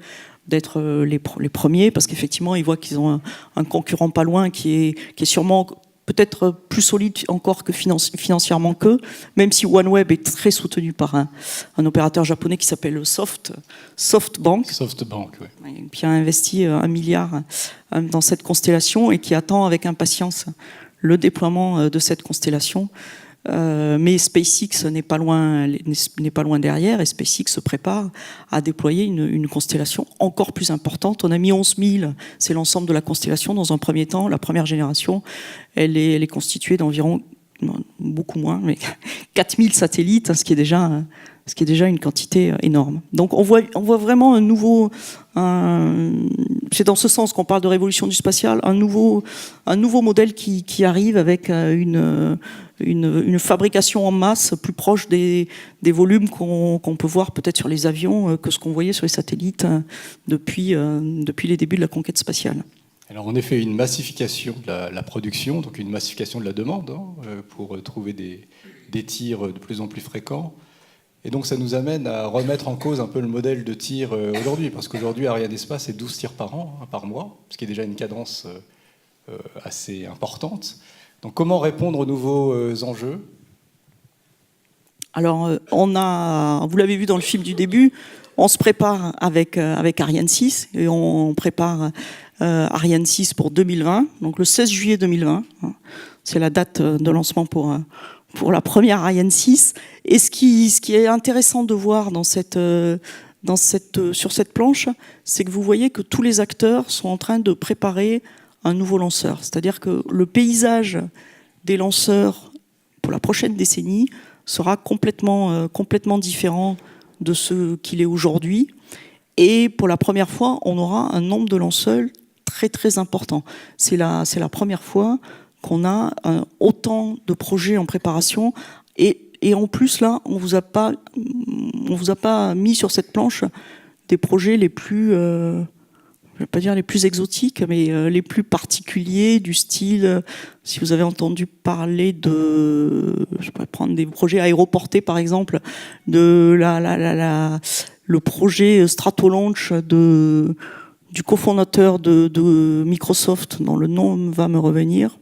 [SPEAKER 2] d'être les premiers, parce qu'effectivement, ils voient qu'ils ont un concurrent pas loin qui est sûrement peut-être plus solide encore que financièrement qu'eux, même si OneWeb est très soutenu par un opérateur japonais qui s'appelle SoftBank.
[SPEAKER 1] SoftBank, oui.
[SPEAKER 2] Qui a investi 1 milliard dans cette constellation et qui attend avec impatience le déploiement de cette constellation. Mais SpaceX n'est pas loin derrière, et SpaceX se prépare à déployer une constellation encore plus importante. On a mis 11 000, c'est l'ensemble de la constellation dans un premier temps. La première génération, elle est constituée d'environ, beaucoup moins, mais 4 000 satellites, ce qui est déjà ce qui est déjà une quantité énorme. Donc on voit vraiment un nouveau... c'est dans ce sens qu'on parle de révolution du spatial, un nouveau modèle qui arrive avec une fabrication en masse plus proche des volumes qu'on peut voir peut-être sur les avions que ce qu'on voyait sur les satellites depuis les débuts de la conquête spatiale.
[SPEAKER 1] Alors en effet, une massification de la production, donc une massification de la demande pour trouver des tirs de plus en plus fréquents. Et donc ça nous amène à remettre en cause un peu le modèle de tir aujourd'hui, parce qu'aujourd'hui Arianespace c'est 12 tirs par an, par mois, ce qui est déjà une cadence assez importante. Donc comment répondre aux nouveaux enjeux ?
[SPEAKER 2] Alors vous l'avez vu dans le film du début, on se prépare avec Ariane 6 et on prépare Ariane 6 pour 2020, donc le 16 juillet 2020. C'est la date de lancement pour la première Ariane 6. Et ce qui est intéressant de voir sur cette planche, c'est que vous voyez que tous les acteurs sont en train de préparer un nouveau lanceur. C'est-à-dire que le paysage des lanceurs pour la prochaine décennie sera complètement différent de ce qu'il est aujourd'hui. Et pour la première fois, on aura un nombre de lanceurs très très important. C'est la première fois qu'on a autant de projets en préparation et en plus là on vous a pas mis sur cette planche des projets les plus je vais pas dire les plus exotiques mais les plus particuliers du style si vous avez entendu parler je pourrais prendre des projets aéroportés par exemple de le projet Stratolaunch du cofondateur de Microsoft dont le nom va me revenir,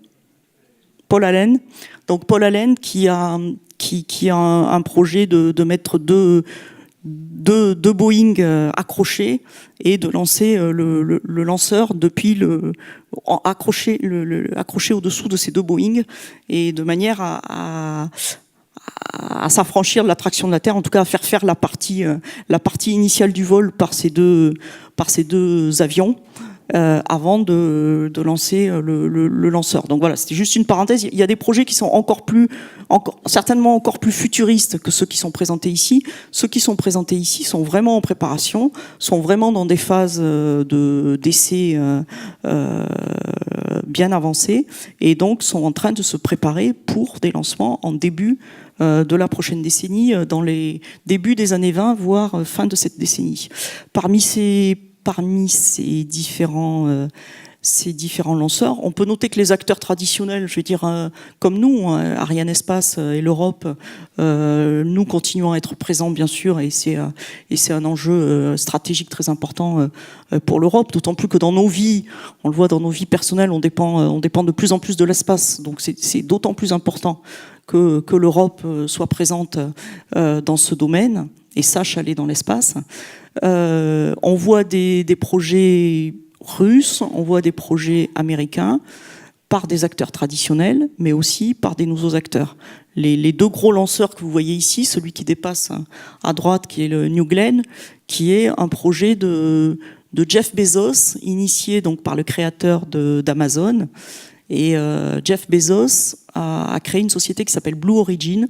[SPEAKER 2] Paul Allen. Donc Paul Allen qui a un projet de mettre deux Boeing accrochés et de lancer le lanceur depuis accroché au-dessous de ces deux Boeing et de manière à s'affranchir de l'attraction de la Terre, en tout cas à faire la partie initiale du vol par ces deux avions. Avant de lancer le lanceur. Donc voilà, c'était juste une parenthèse. Il y a des projets qui sont certainement encore plus futuristes que ceux qui sont présentés ici. Ceux qui sont présentés ici sont vraiment en préparation, sont vraiment dans des phases d'essai bien avancées et donc sont en train de se préparer pour des lancements en début de la prochaine décennie, dans les débuts des années 20, voire fin de cette décennie. Parmi ces différents lanceurs, on peut noter que les acteurs traditionnels, je veux dire comme nous, Arianespace et l'Europe, nous continuons à être présents bien sûr, et c'est un enjeu stratégique très important pour l'Europe, d'autant plus que dans nos vies, on le voit dans nos vies personnelles, on dépend de plus en plus de l'espace, donc c'est d'autant plus important que l'Europe soit présente dans ce domaine et sache aller dans l'espace. On voit des projets russes, on voit des projets américains par des acteurs traditionnels, mais aussi par des nouveaux acteurs. Les deux gros lanceurs que vous voyez ici, celui qui dépasse à droite, qui est le New Glenn, qui est un projet de Jeff Bezos, initié donc par le créateur d'Amazon. Et Jeff Bezos a créé une société qui s'appelle Blue Origin.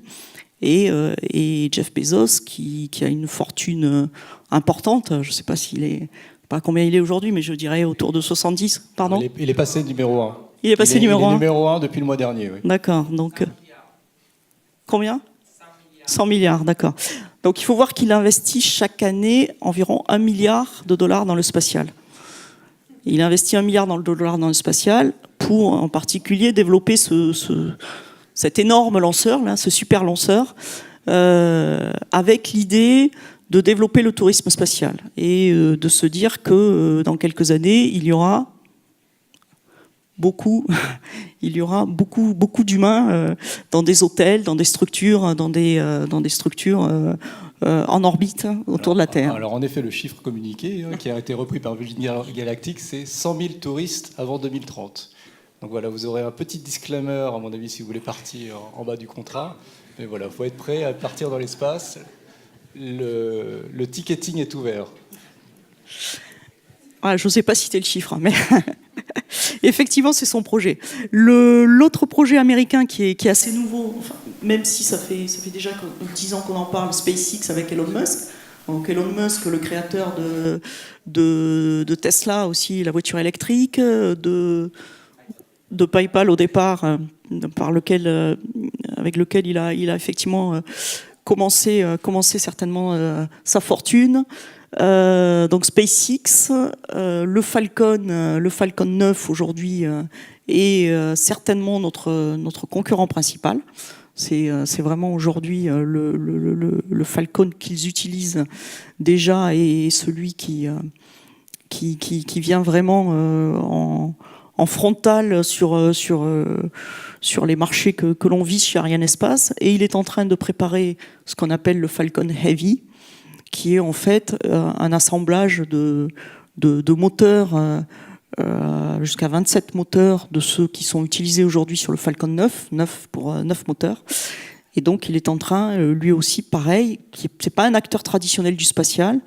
[SPEAKER 2] Et Jeff Bezos, qui a une fortune importante, je ne sais pas combien il est aujourd'hui, mais je dirais autour de 70, pardon.
[SPEAKER 1] Il est passé numéro 1.
[SPEAKER 2] Il est passé numéro 1.
[SPEAKER 1] Il est numéro 1 depuis le mois dernier, oui.
[SPEAKER 2] D'accord, donc... Combien ? 100 milliards, d'accord. Donc il faut voir qu'il investit chaque année environ $1 milliard dans le spatial. Il investit $1 milliard dans le spatial pour, en particulier, développer cet énorme lanceur, là, ce super lanceur, avec l'idée de développer le tourisme spatial et de se dire que dans quelques années, il y aura beaucoup d'humains dans des hôtels, dans des structures, en orbite autour de la Terre.
[SPEAKER 1] Alors en effet, le chiffre communiqué qui a été repris par Virgin Galactic, c'est 100 000 touristes avant 2030. Donc voilà, vous aurez un petit disclaimer, à mon avis, si vous voulez partir en bas du contrat. Mais voilà, il faut être prêt à partir dans l'espace. Le ticketing est ouvert.
[SPEAKER 2] Voilà, je n'osais pas citer le chiffre, mais effectivement, c'est son projet. L'autre projet américain qui est assez nouveau, enfin, même si ça fait déjà 10 ans qu'on en parle, SpaceX avec Elon Musk. Donc Elon Musk, le créateur de Tesla aussi, la voiture électrique, de PayPal au départ, avec lequel il a effectivement commencé certainement sa fortune. Donc SpaceX, le Falcon 9 aujourd'hui est certainement notre concurrent principal. C'est vraiment aujourd'hui le Falcon qu'ils utilisent déjà et celui qui vient vraiment en frontal sur les marchés que l'on vise chez Arianespace. Et il est en train de préparer ce qu'on appelle le Falcon Heavy, qui est en fait un assemblage de moteurs, jusqu'à 27 moteurs de ceux qui sont utilisés aujourd'hui sur le Falcon 9 moteurs. Et donc il est en train, lui aussi pareil, c'est pas un acteur traditionnel du spatial,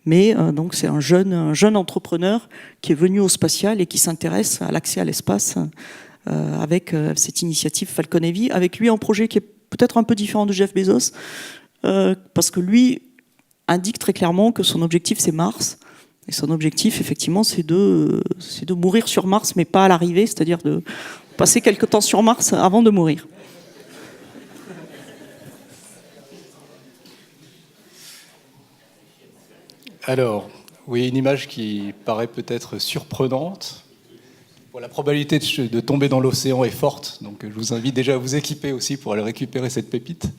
[SPEAKER 2] mais donc c'est un jeune entrepreneur qui est venu au spatial et qui s'intéresse à l'accès à l'espace avec cette initiative Falcon Heavy, avec lui un projet qui est peut-être un peu différent de Jeff Bezos, parce que lui indique très clairement que son objectif c'est Mars. Et son objectif, effectivement, c'est de mourir sur Mars, mais pas à l'arrivée, c'est-à-dire de passer quelque temps sur Mars avant de mourir.
[SPEAKER 1] Alors, oui, une image qui paraît peut-être surprenante. Bon, la probabilité de tomber dans l'océan est forte, donc je vous invite déjà à vous équiper aussi pour aller récupérer cette pépite.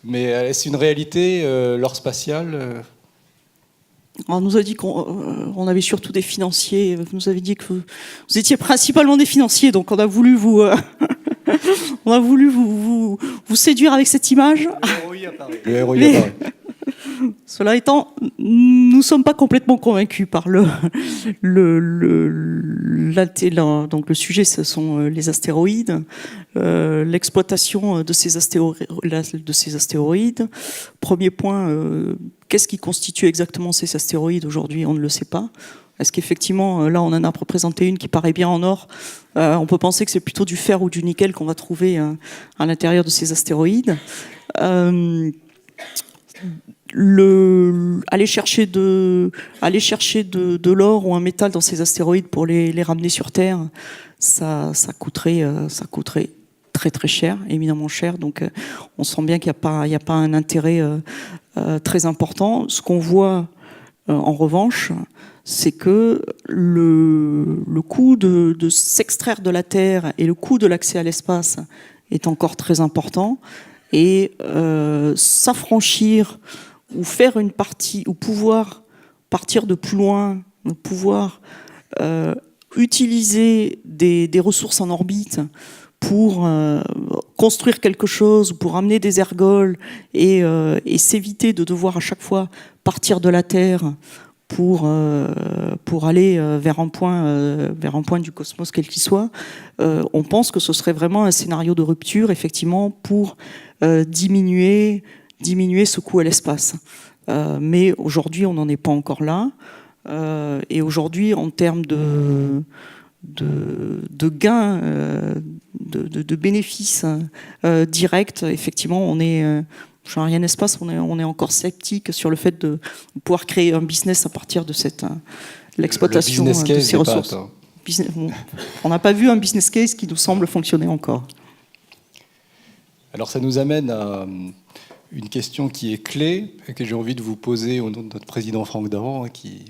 [SPEAKER 1] Mais est-ce une réalité, l'or spatial
[SPEAKER 2] On nous a dit qu'on avait surtout des financiers. Vous nous avez dit que vous étiez principalement des financiers, donc on a voulu vous séduire avec cette image.
[SPEAKER 1] Le ROI apparaît.
[SPEAKER 2] Cela étant, nous ne sommes pas complètement convaincus par donc le sujet, ce sont les astéroïdes, l'exploitation de ces astéroïdes. Premier point, qu'est-ce qui constitue exactement ces astéroïdes aujourd'hui? On ne le sait pas. Est-ce qu'effectivement, là, on en a représenté une qui paraît bien en or? On peut penser que c'est plutôt du fer ou du nickel qu'on va trouver à l'intérieur de ces astéroïdes. Aller chercher de l'or ou un métal dans ces astéroïdes pour les ramener sur Terre, ça coûterait très très cher, éminemment cher. Donc on sent bien qu'il n'y a pas un intérêt très important. Ce qu'on voit en revanche, c'est que le coût de s'extraire de la Terre et le coût de l'accès à l'espace est encore très important. Et s'affranchir ou faire une partie, ou pouvoir partir de plus loin, pouvoir utiliser des ressources en orbite pour construire quelque chose, pour amener des ergols et s'éviter de devoir à chaque fois partir de la Terre pour aller vers un point du cosmos quel qu'il soit, on pense que ce serait vraiment un scénario de rupture, effectivement, pour diminuer ce coût à l'espace. Mais aujourd'hui, on n'en est pas encore là. Et aujourd'hui, en termes de gains, de bénéfices directs, effectivement, on est... Chez Arianespace, on est encore sceptique sur le fait de pouvoir créer un business à partir de l'exploitation de ces ressources. On n'a pas vu un business case qui nous semble fonctionner encore.
[SPEAKER 1] Alors ça nous amène à une question qui est clé et que j'ai envie de vous poser au nom de notre président Franck Daran,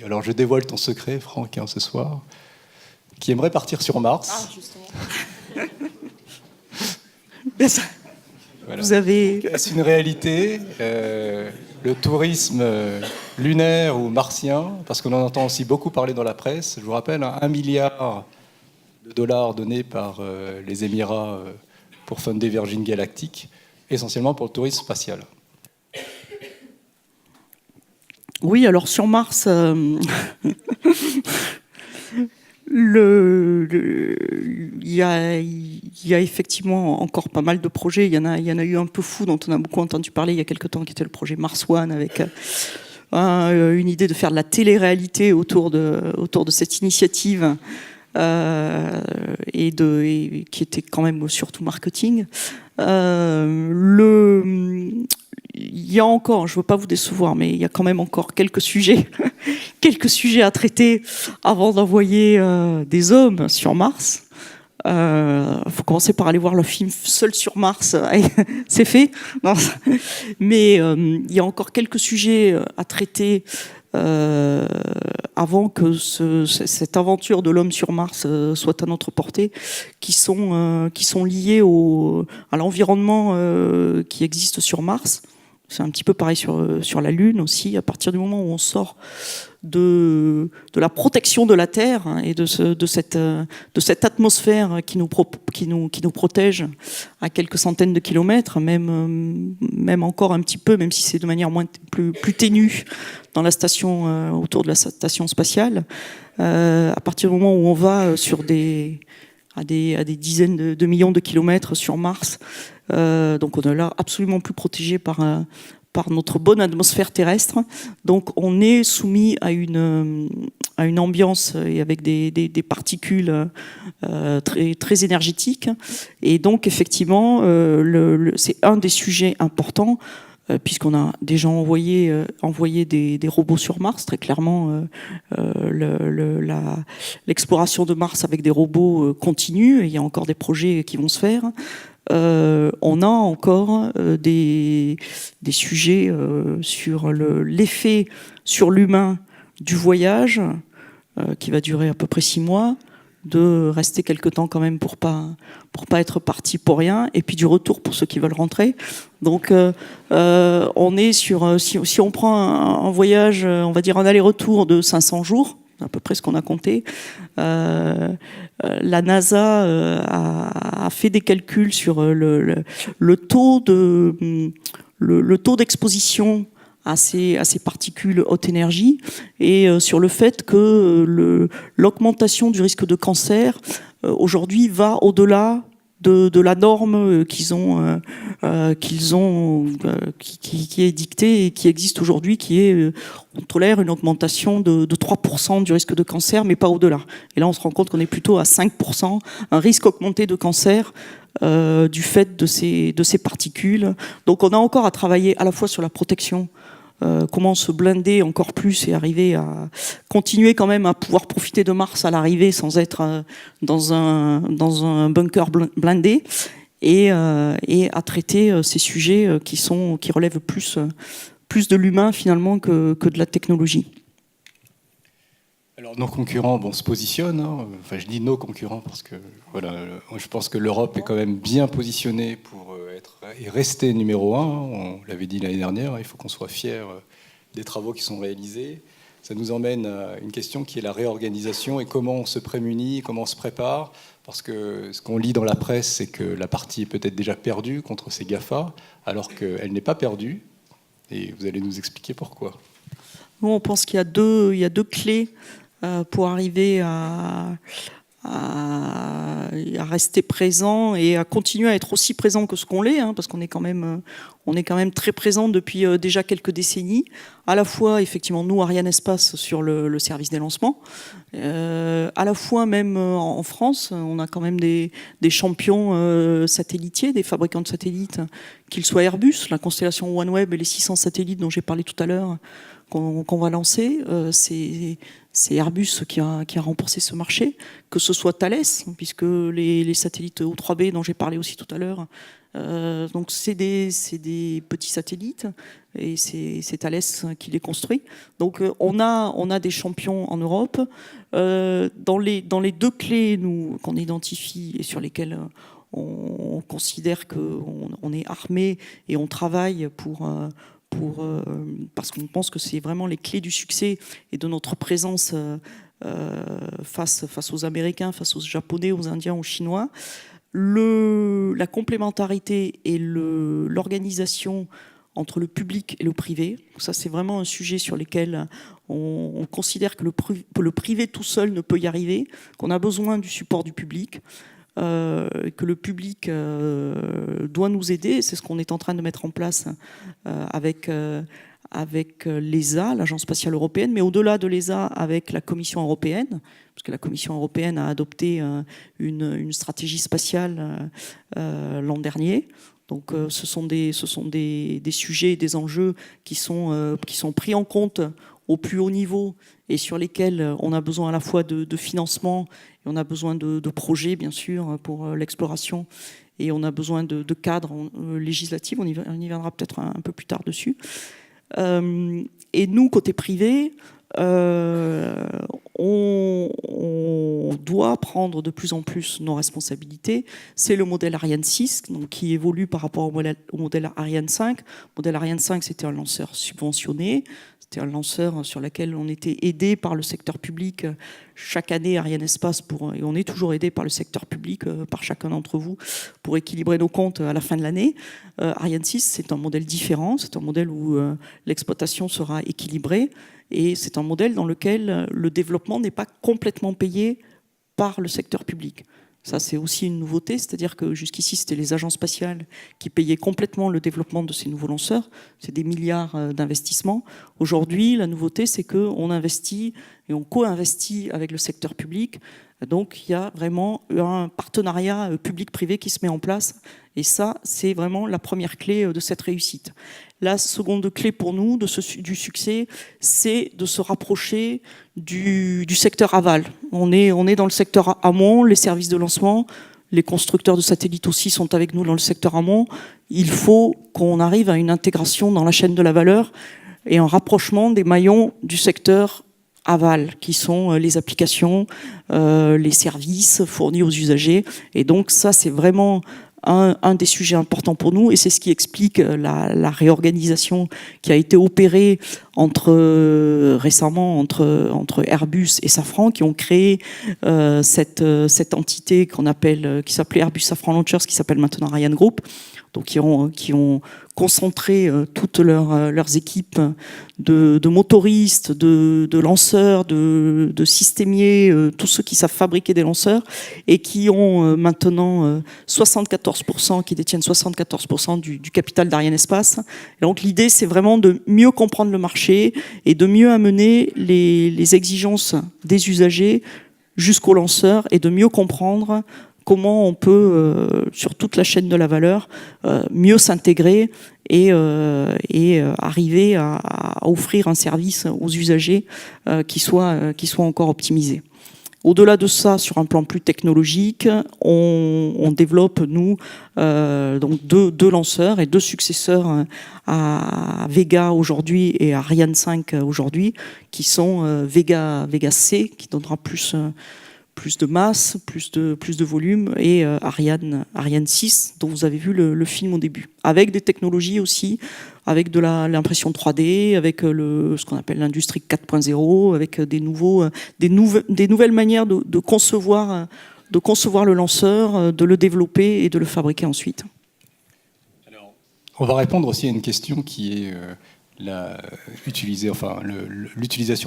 [SPEAKER 1] alors je dévoile ton secret, Franck, ce soir, qui aimerait partir sur Mars.
[SPEAKER 2] Ah, justement. Voilà. Vous avez...
[SPEAKER 1] Est-ce une réalité, le tourisme lunaire ou martien? Parce qu'on en entend aussi beaucoup parler dans la presse. Je vous rappelle, 1 milliard de dollars donnés par les Émirats pour fonder Virgin Galactic, essentiellement pour le tourisme spatial.
[SPEAKER 2] Oui, alors sur Mars... Il y a effectivement encore pas mal de projets. Il y en a eu un peu fou dont on a beaucoup entendu parler il y a quelque temps, qui était le projet Mars One, avec une idée de faire de la télé-réalité autour de cette initiative et qui était quand même surtout marketing. Le il y a encore, je ne veux pas vous décevoir, mais il y a quand même encore quelques sujets, quelques sujets à traiter avant d'envoyer des hommes sur Mars. Faut commencer par aller voir le film Seul sur Mars, c'est fait. Non. Mais il y a encore quelques sujets à traiter avant que cette aventure de l'homme sur Mars soit à notre portée, qui sont liés à l'environnement qui existe sur Mars. C'est un petit peu pareil sur la Lune aussi. À partir du moment où on sort de la protection de la Terre, hein, et de cette atmosphère qui nous protège à quelques centaines de kilomètres, même encore un petit peu, même si c'est de manière plus ténue dans la station, autour de la station spatiale, à partir du moment où on va à des dizaines de millions de kilomètres sur Mars, donc on est là absolument plus protégé par notre bonne atmosphère terrestre. Donc on est soumis à une ambiance et avec des particules très, très énergétiques. Et donc effectivement, c'est un des sujets importants, puisqu'on a déjà envoyé des robots sur Mars. Très clairement, l'exploration de Mars avec des robots continue, et il y a encore des projets qui vont se faire. On a encore des sujets sur l'effet sur l'humain du voyage, qui va durer à peu près 6 mois, de rester quelque temps quand même pour pas être parti pour rien, et puis du retour pour ceux qui veulent rentrer. Donc on est sur, si on prend un voyage, on va dire un aller-retour de 500 jours, à peu près ce qu'on a compté. La NASA a fait des calculs sur le taux d'exposition à ces particules haute énergie, et sur le fait que l'augmentation du risque de cancer aujourd'hui va au-delà de la norme qui est dictée et qui existe aujourd'hui, qui est on tolère une augmentation de 3% du risque de cancer, mais pas au-delà. Et là, on se rend compte qu'on est plutôt à 5%, un risque augmenté de cancer du fait de ces particules. Donc on a encore à travailler à la fois sur la protection, comment se blinder encore plus et arriver à continuer quand même à pouvoir profiter de Mars à l'arrivée sans être dans un bunker blindé, et à traiter ces sujets qui relèvent plus de l'humain finalement que de la technologie.
[SPEAKER 1] Alors nos concurrents se positionnent, hein. Enfin, je dis nos concurrents parce que voilà, je pense que l'Europe est quand même bien positionnée pour être et rester numéro 1. On l'avait dit l'année dernière, il faut qu'on soit fiers des travaux qui sont réalisés. Ça nous emmène à une question qui est la réorganisation et comment on se prémunit, comment on se prépare. Parce que ce qu'on lit dans la presse, c'est que la partie est peut-être déjà perdue contre ces GAFA, alors qu'elle n'est pas perdue. Et vous allez nous expliquer pourquoi.
[SPEAKER 2] Nous, on pense qu'il y a deux clés pour arriver à rester présent et à continuer à être aussi présent que ce qu'on l'est, hein, parce qu'on est quand même très présent depuis déjà quelques décennies. À la fois, effectivement, nous, Arianespace, sur le service des lancements. À la fois, même en France, on a quand même des champions satellitiers, des fabricants de satellites, qu'ils soient Airbus, la constellation OneWeb et les 600 satellites dont j'ai parlé tout à l'heure, qu'on va lancer. C'est Airbus qui a remporté ce marché, que ce soit Thales, puisque les satellites O3B dont j'ai parlé aussi tout à l'heure, donc c'est des petits satellites, et c'est Thales qui les construit. Donc on a des champions en Europe. Dans les deux clés qu'on identifie et sur lesquelles on considère qu'on est armé et on travaille parce qu'on pense que c'est vraiment les clés du succès et de notre présence face aux Américains, face aux Japonais, aux Indiens, aux Chinois. La complémentarité et l'organisation entre le public et le privé. Ça, c'est vraiment un sujet sur lequel on considère que le privé tout seul ne peut y arriver, qu'on a besoin du support du public. Que le public doit nous aider. C'est ce qu'on est en train de mettre en place avec l'ESA, l'Agence spatiale européenne, mais au-delà de l'ESA, avec la Commission européenne, parce que la Commission européenne a adopté une stratégie spatiale l'an dernier. Donc ce sont des sujets, des enjeux qui sont pris en compte au plus haut niveau et sur lesquels on a besoin à la fois de financement et on a besoin de projets, bien sûr, pour l'exploration. Et on a besoin de cadres législatifs, on y viendra peut-être un peu plus tard dessus. Et nous, côté privé, on doit prendre de plus en plus nos responsabilités. C'est le modèle Ariane 6 donc, qui évolue par rapport au modèle Ariane 5. Le modèle Ariane 5, c'était un lanceur subventionné. C'était un lanceur sur lequel on était aidé par le secteur public. Chaque année, Ariane Espace, et on est toujours aidé par le secteur public, par chacun d'entre vous, pour équilibrer nos comptes à la fin de l'année. Ariane 6, c'est un modèle différent. C'est un modèle où l'exploitation sera équilibrée. Et c'est un modèle dans lequel le développement n'est pas complètement payé par le secteur public. Ça, c'est aussi une nouveauté, c'est-à-dire que jusqu'ici, c'était les agences spatiales qui payaient complètement le développement de ces nouveaux lanceurs. C'est des milliards d'investissements. Aujourd'hui, la nouveauté, c'est qu'on investit et on co-investit avec le secteur public. Donc, il y a vraiment un partenariat public-privé qui se met en place. Et ça, c'est vraiment la première clé de cette réussite. La seconde clé pour nous du succès, c'est de se rapprocher du secteur aval. On est dans le secteur amont, les services de lancement, les constructeurs de satellites aussi sont avec nous dans le secteur amont. Il faut qu'on arrive à une intégration dans la chaîne de la valeur et un rapprochement des maillons du secteur aval, qui sont les applications, les services fournis aux usagers. Et donc ça, c'est vraiment un des sujets importants pour nous, et c'est ce qui explique la réorganisation qui a été opérée récemment entre Airbus et Safran, qui ont créé cette entité qui s'appelait Airbus Safran Launchers, qui s'appelle maintenant Ariane Group. Donc qui ont concentré toutes leurs équipes de motoristes, de lanceurs, de systémiers, tous ceux qui savent fabriquer des lanceurs, et qui ont maintenant 74%, qui détiennent 74% du capital d'Ariane Espace. Et donc l'idée, c'est vraiment de mieux comprendre le marché et de mieux amener les exigences des usagers jusqu'aux lanceurs, et de mieux comprendre comment on peut, sur toute la chaîne de la valeur, mieux s'intégrer et arriver à offrir un service aux usagers qui soit encore optimisé. Au-delà de ça, sur un plan plus technologique, on développe, nous, donc deux lanceurs et deux successeurs à Vega aujourd'hui et à Ariane 5 aujourd'hui, qui sont Vega C, qui donnera plus de masse, plus de volume, et Ariane 6, dont vous avez vu le film au début. Avec des technologies aussi, avec de l'impression 3D, avec ce qu'on appelle l'industrie 4.0, avec des nouvelles manières de concevoir le lanceur, de le développer et de le fabriquer ensuite.
[SPEAKER 1] Alors, on va répondre aussi à une question qui est l'utilisation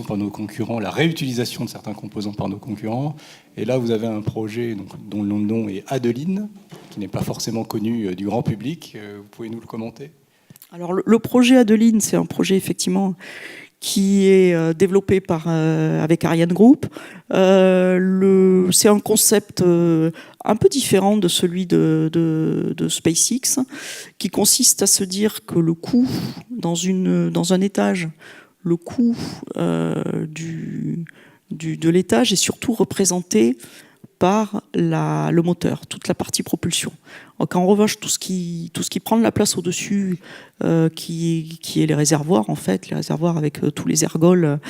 [SPEAKER 1] par nos concurrents, la réutilisation de certains composants par nos concurrents. Et là, vous avez un projet dont le nom est Adeline, qui n'est pas forcément connu du grand public. Vous pouvez nous le commenter ? Alors,
[SPEAKER 2] le projet Adeline, c'est un projet effectivement qui est développé avec Ariane Group. C'est un concept un peu différent de celui de SpaceX, qui consiste à se dire que le coût dans un étage, le coût de l'étage est surtout représenté par le moteur, toute la partie propulsion. Donc en revanche, tout ce qui prend de la place au-dessus, qui est les réservoirs, en fait, les réservoirs avec tous les ergols,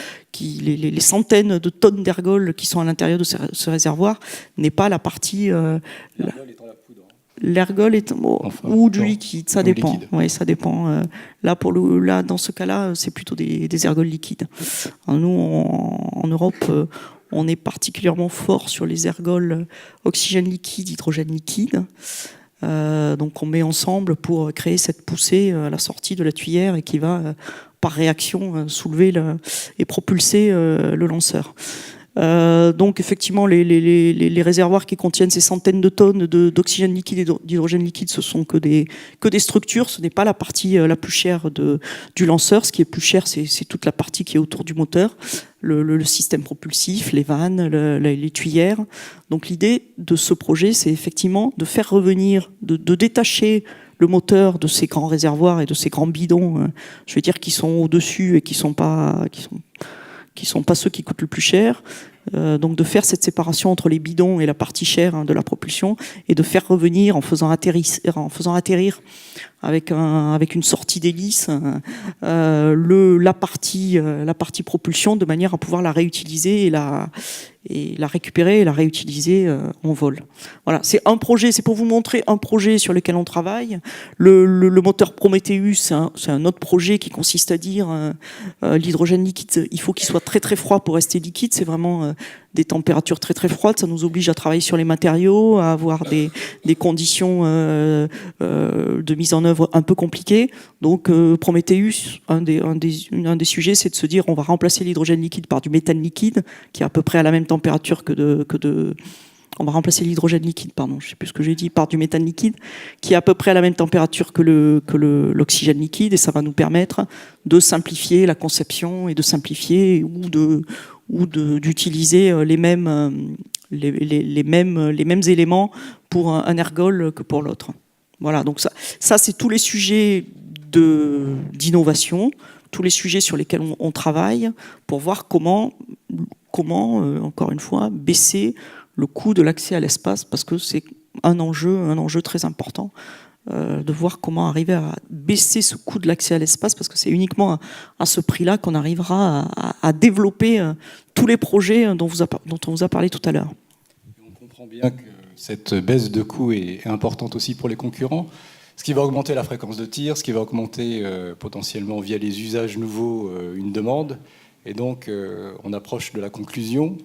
[SPEAKER 2] les centaines de tonnes d'ergols qui sont à l'intérieur de ce réservoir, n'est pas la partie... L'ergol est ou du liquide, ça dépend. Oui, ça dépend. Là, dans ce cas-là, c'est plutôt des ergols liquides. Alors nous, en Europe, on est particulièrement fort sur les ergols oxygène liquide, hydrogène liquide. Donc on met ensemble pour créer cette poussée à la sortie de la tuyère et qui va, par réaction, soulever et propulser le lanceur. Donc effectivement, les réservoirs qui contiennent ces centaines de tonnes d'oxygène liquide et d'hydrogène liquide, ce sont que des structures. Ce n'est pas la partie la plus chère du lanceur. Ce qui est plus cher, c'est toute la partie qui est autour du moteur, le système propulsif, les vannes, les tuyères. Donc l'idée de ce projet, c'est effectivement de faire revenir, de détacher le moteur de ces grands réservoirs et de ces grands bidons, je veux dire, qui sont au-dessus et qui sont pas ceux qui coûtent le plus cher. Donc de faire cette séparation entre les bidons et la partie chère de la propulsion, et de faire revenir en faisant atterrir avec une sortie d'hélice la partie propulsion, de manière à pouvoir la réutiliser et la récupérer et la réutiliser en vol. Voilà, c'est un projet, c'est pour vous montrer un projet sur lequel on travaille. Le moteur Prometheus, c'est un autre projet qui consiste à dire l'hydrogène liquide, il faut qu'il soit très très froid pour rester liquide. C'est vraiment des températures très très froides, ça nous oblige à travailler sur les matériaux, à avoir des conditions de mise en œuvre un peu compliquées. Donc Prometheus, un des sujets, c'est de se dire on va remplacer l'hydrogène liquide par du méthane liquide, qui est à peu près à la même température on va remplacer l'hydrogène liquide, pardon, je sais plus ce que j'ai dit, par du méthane liquide, qui est à peu près à la même température que l'oxygène liquide, et ça va nous permettre de simplifier la conception et de simplifier ou d'utiliser les mêmes éléments pour un ergol que pour l'autre. Voilà, donc ça c'est tous les sujets d'innovation, tous les sujets sur lesquels on travaille pour voir comment encore une fois, baisser le coût de l'accès à l'espace, parce que c'est un enjeu très important de voir comment arriver à baisser ce coût de l'accès à l'espace, parce que c'est uniquement à ce prix-là qu'on arrivera à développer tous les projets dont on vous a parlé tout à l'heure.
[SPEAKER 1] On comprend bien que cette baisse de coût est importante aussi pour les concurrents, ce qui va augmenter la fréquence de tir, ce qui va augmenter potentiellement via les usages nouveaux une demande. Et donc, on approche de la conclusion.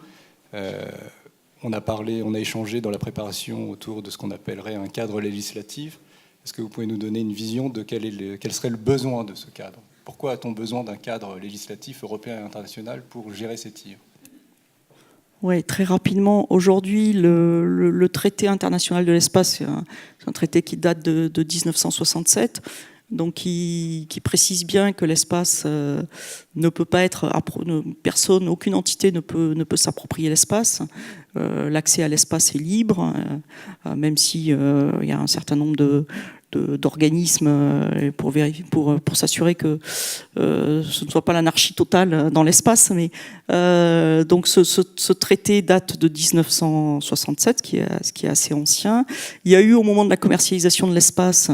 [SPEAKER 1] On a échangé dans la préparation autour de ce qu'on appellerait un cadre législatif. Est-ce que vous pouvez nous donner une vision de quel serait le besoin de ce cadre ? Pourquoi a-t-on besoin d'un cadre législatif européen et international pour gérer ces tirs ?
[SPEAKER 2] Oui, très rapidement. Aujourd'hui, le traité international de l'espace, c'est un traité qui date de 1967. Donc qui précise bien que l'espace ne peut pas être aucune entité ne peut s'approprier l'espace. L'accès à l'espace est libre, même si il y a un certain nombre d'organismes pour s'assurer que ce ne soit pas l'anarchie totale dans l'espace. Mais donc ce traité date de 1967, ce qui est assez ancien. Il y a eu au moment de la commercialisation de l'espace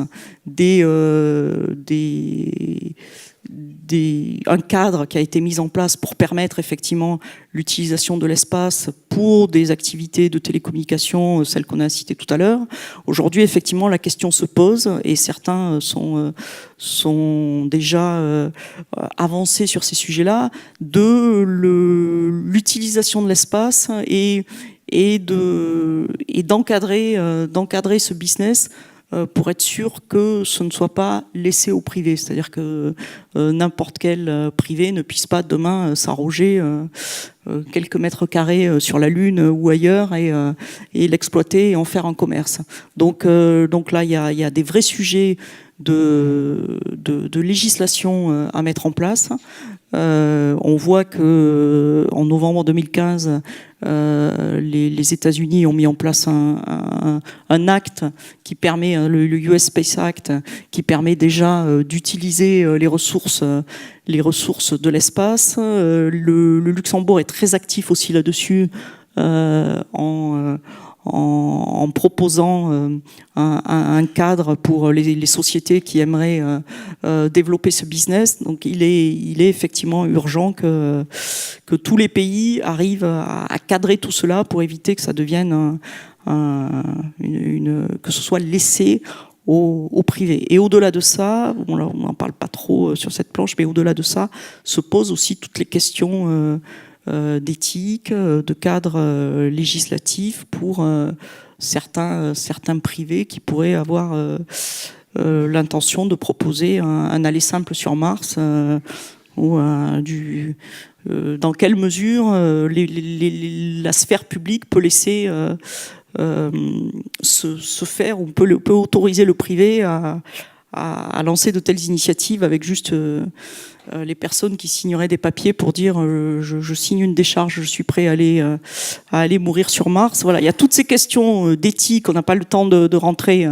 [SPEAKER 2] un cadre qui a été mis en place pour permettre effectivement l'utilisation de l'espace pour des activités de télécommunication, celles qu'on a citées tout à l'heure. Aujourd'hui, effectivement, la question se pose et certains sont déjà avancés sur ces sujets-là, de l'utilisation de l'espace et d'encadrer ce business pour être sûr que ce ne soit pas laissé au privé. C'est-à-dire que n'importe quel privé ne puisse pas demain s'arroger quelques mètres carrés sur la Lune ou ailleurs et l'exploiter et en faire un commerce. Donc là, il y a des vrais sujets de législation à mettre en place. On voit que en novembre 2015, les États-Unis ont mis en place un acte qui permet, le US Space Act, qui permet déjà d'utiliser les ressources de l'espace. Le Luxembourg est très actif aussi là-dessus en proposant un cadre pour les sociétés qui aimeraient développer ce business. Donc il est effectivement urgent que tous les pays arrivent à cadrer tout cela pour éviter que ça devienne que ce soit laissé au privé. Et au-delà de ça, on n'en parle pas trop sur cette planche, mais au-delà de ça, se posent aussi toutes les questions d'éthique, de cadre législatif pour certains privés qui pourraient avoir l'intention de proposer un aller simple sur Mars ou dans quelle mesure la sphère publique peut laisser se faire, ou peut autoriser le privé à à lancer de telles initiatives avec juste les personnes qui signeraient des papiers pour dire je signe une décharge, je suis prêt à aller mourir sur Mars. Voilà, il y a toutes ces questions d'éthique, on n'a pas le temps de rentrer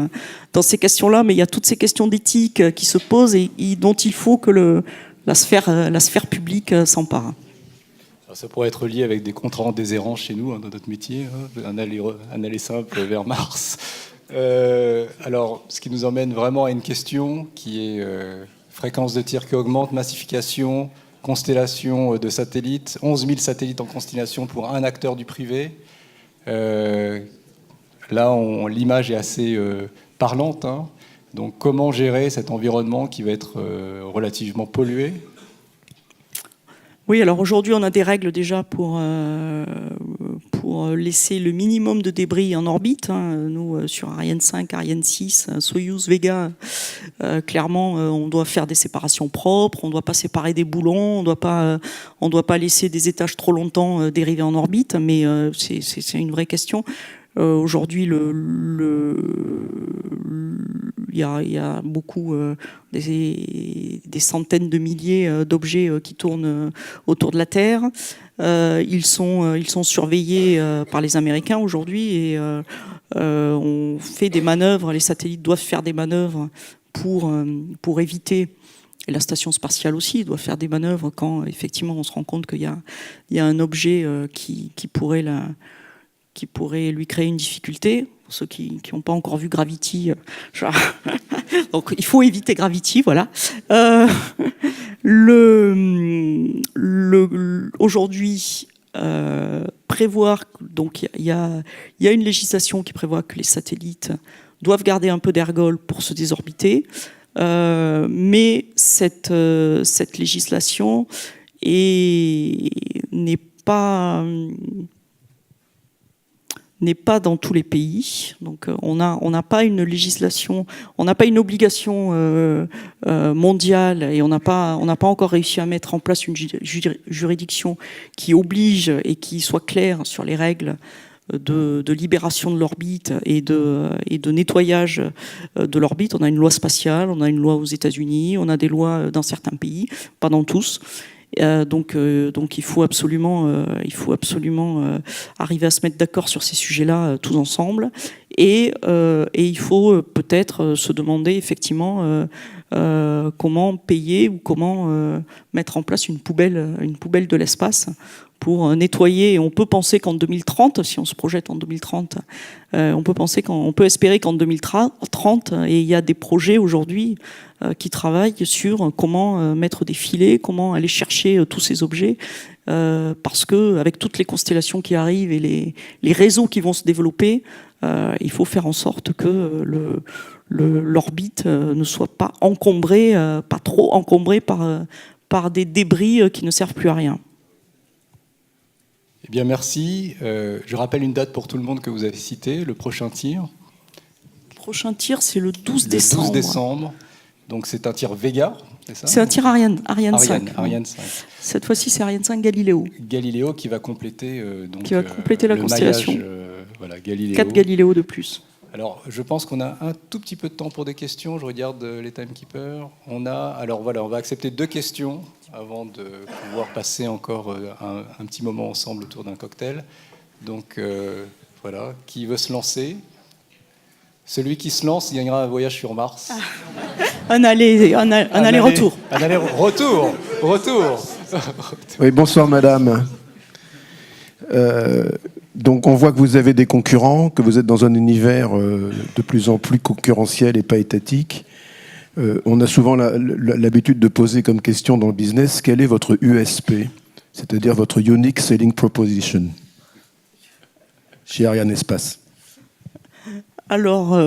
[SPEAKER 2] dans ces questions-là, mais il y a toutes ces questions d'éthique qui se posent et dont il faut que la sphère publique s'empare.
[SPEAKER 1] Ça pourrait être lié avec des contrats en déshérence chez nous, dans notre métier, un aller simple vers Mars. Alors, ce qui nous emmène vraiment à une question qui est fréquence de tir qui augmente, massification, constellation de satellites, 11 000 satellites en constellation pour un acteur du privé. Là, l'image est assez parlante. Hein. Donc, comment gérer cet environnement qui va être relativement pollué ?
[SPEAKER 2] Oui, alors aujourd'hui, on a des règles déjà pour laisser le minimum de débris en orbite. Hein. Nous, sur Ariane 5, Ariane 6, Soyuz, Vega, clairement, on doit faire des séparations propres, on ne doit pas séparer des boulons, on ne doit pas laisser des étages trop longtemps dériver en orbite, mais c'est une vraie question. Aujourd'hui, il y a beaucoup, des centaines de milliers d'objets qui tournent autour de la Terre. Ils sont surveillés par les Américains aujourd'hui et on fait des manœuvres, les satellites doivent faire des manœuvres pour éviter, et la station spatiale aussi doit faire des manœuvres quand effectivement on se rend compte qu'il y a un objet qui pourrait lui créer une difficulté. Pour ceux qui n'ont pas encore vu Gravity, donc il faut éviter Gravity, voilà. Aujourd'hui, prévoir, donc il y a une législation qui prévoit que les satellites doivent garder un peu d'ergol pour se désorbiter, mais cette législation n'est pas dans tous les pays. Donc on n'a pas une législation, on n'a pas une obligation mondiale et on n'a pas encore réussi à mettre en place une juridiction qui oblige et qui soit claire sur les règles de libération de l'orbite et de nettoyage de l'orbite. On a une loi spatiale, on a une loi aux États-Unis, on a des lois dans certains pays, pas dans tous. Donc il faut absolument arriver à se mettre d'accord sur ces sujets-là tous ensemble et il faut peut-être se demander effectivement comment payer ou comment mettre en place une poubelle de l'espace pour nettoyer. Et on peut penser qu'en 2030, si on se projette en 2030, on peut espérer qu'en 2030, et il y a des projets aujourd'hui qui travaillent sur comment mettre des filets, comment aller chercher tous ces objets, parce que avec toutes les constellations qui arrivent et les réseaux qui vont se développer, il faut faire en sorte que l'orbite ne soit pas encombrée, pas trop encombrée par des débris qui ne servent plus à rien.
[SPEAKER 1] Eh bien, merci. Je rappelle une date pour tout le monde que vous avez citée, le prochain tir.
[SPEAKER 2] Le prochain tir, c'est le 12 décembre.
[SPEAKER 1] Le 12 décembre. Donc, c'est un tir Vega, c'est ça ?
[SPEAKER 2] C'est un tir Ariane 5.
[SPEAKER 1] Ariane 5.
[SPEAKER 2] Cette fois-ci, c'est Ariane 5 Galileo.
[SPEAKER 1] Galileo qui va compléter,
[SPEAKER 2] la constellation.
[SPEAKER 1] Voilà, Galileo.
[SPEAKER 2] 4 Galileo de plus.
[SPEAKER 1] Alors, je pense qu'on a un tout petit peu de temps pour des questions. Je regarde les timekeepers. On va accepter 2 questions avant de pouvoir passer encore un petit moment ensemble autour d'un cocktail. Donc, voilà, qui veut se lancer ? Celui qui se lance gagnera un voyage sur Mars.
[SPEAKER 2] Un aller-retour.
[SPEAKER 1] Un aller-retour. Retour.
[SPEAKER 3] Oui, bonsoir madame. Donc on voit que vous avez des concurrents, que vous êtes dans un univers de plus en plus concurrentiel et pas étatique. On a souvent l'habitude de poser comme question dans le business, quel est votre USP, c'est-à-dire votre Unique Selling Proposition chez Ariane Espace?
[SPEAKER 2] Alors,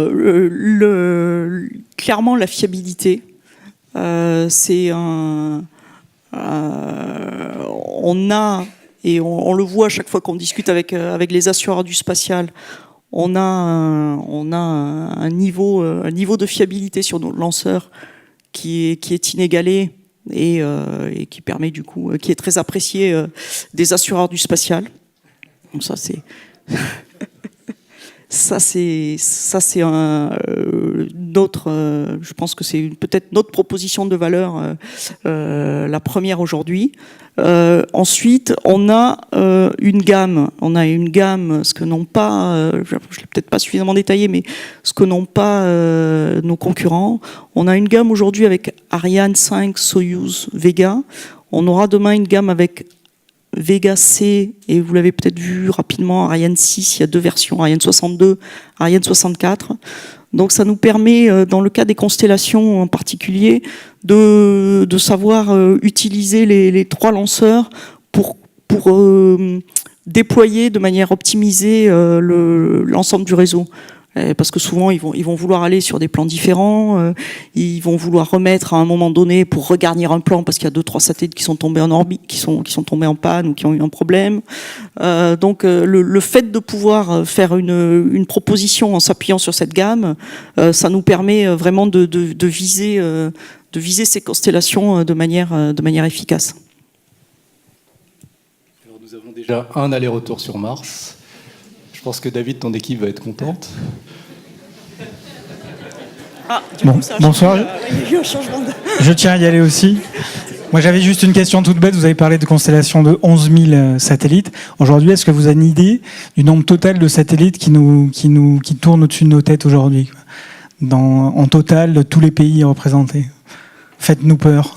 [SPEAKER 2] clairement, la fiabilité, c'est on a, et on le voit à chaque fois qu'on discute avec les assureurs du spatial, on a un niveau de fiabilité sur nos lanceurs qui est inégalé et qui permet du coup, qui est très apprécié des assureurs du spatial. Donc ça, Ça c'est notre, je pense que c'est peut-être notre proposition de valeur, la première aujourd'hui. Ensuite, on a une gamme, ce que n'ont pas, je l'ai peut-être pas suffisamment détaillé, mais ce que n'ont pas nos concurrents. On a une gamme aujourd'hui avec Ariane 5, Soyuz, Vega. On aura demain une gamme avec Vega C, et vous l'avez peut-être vu rapidement, Ariane 6, il y a 2 versions, Ariane 62, Ariane 64. Donc ça nous permet, dans le cas des constellations en particulier, de savoir utiliser les 3 lanceurs pour déployer de manière optimisée l'ensemble du réseau. Parce que souvent ils vont vouloir aller sur des plans différents, ils vont vouloir remettre à un moment donné pour regarnir un plan parce qu'il y a 2-3 satellites qui sont tombés en orbite, qui sont tombés en panne ou qui ont eu un problème. Donc le fait de pouvoir faire une proposition en s'appuyant sur cette gamme, ça nous permet vraiment de viser ces constellations de manière efficace.
[SPEAKER 1] Alors, nous avons déjà un aller-retour sur Mars. Je pense que David, ton équipe va être contente.
[SPEAKER 4] Bon, bonsoir. Je tiens à y aller aussi. Moi, j'avais juste une question toute bête. Vous avez parlé de constellations de 11 000 satellites. Aujourd'hui, est-ce que vous avez une idée du nombre total de satellites qui tournent au-dessus de nos têtes aujourd'hui, en total, de tous les pays représentés? Faites-nous peur.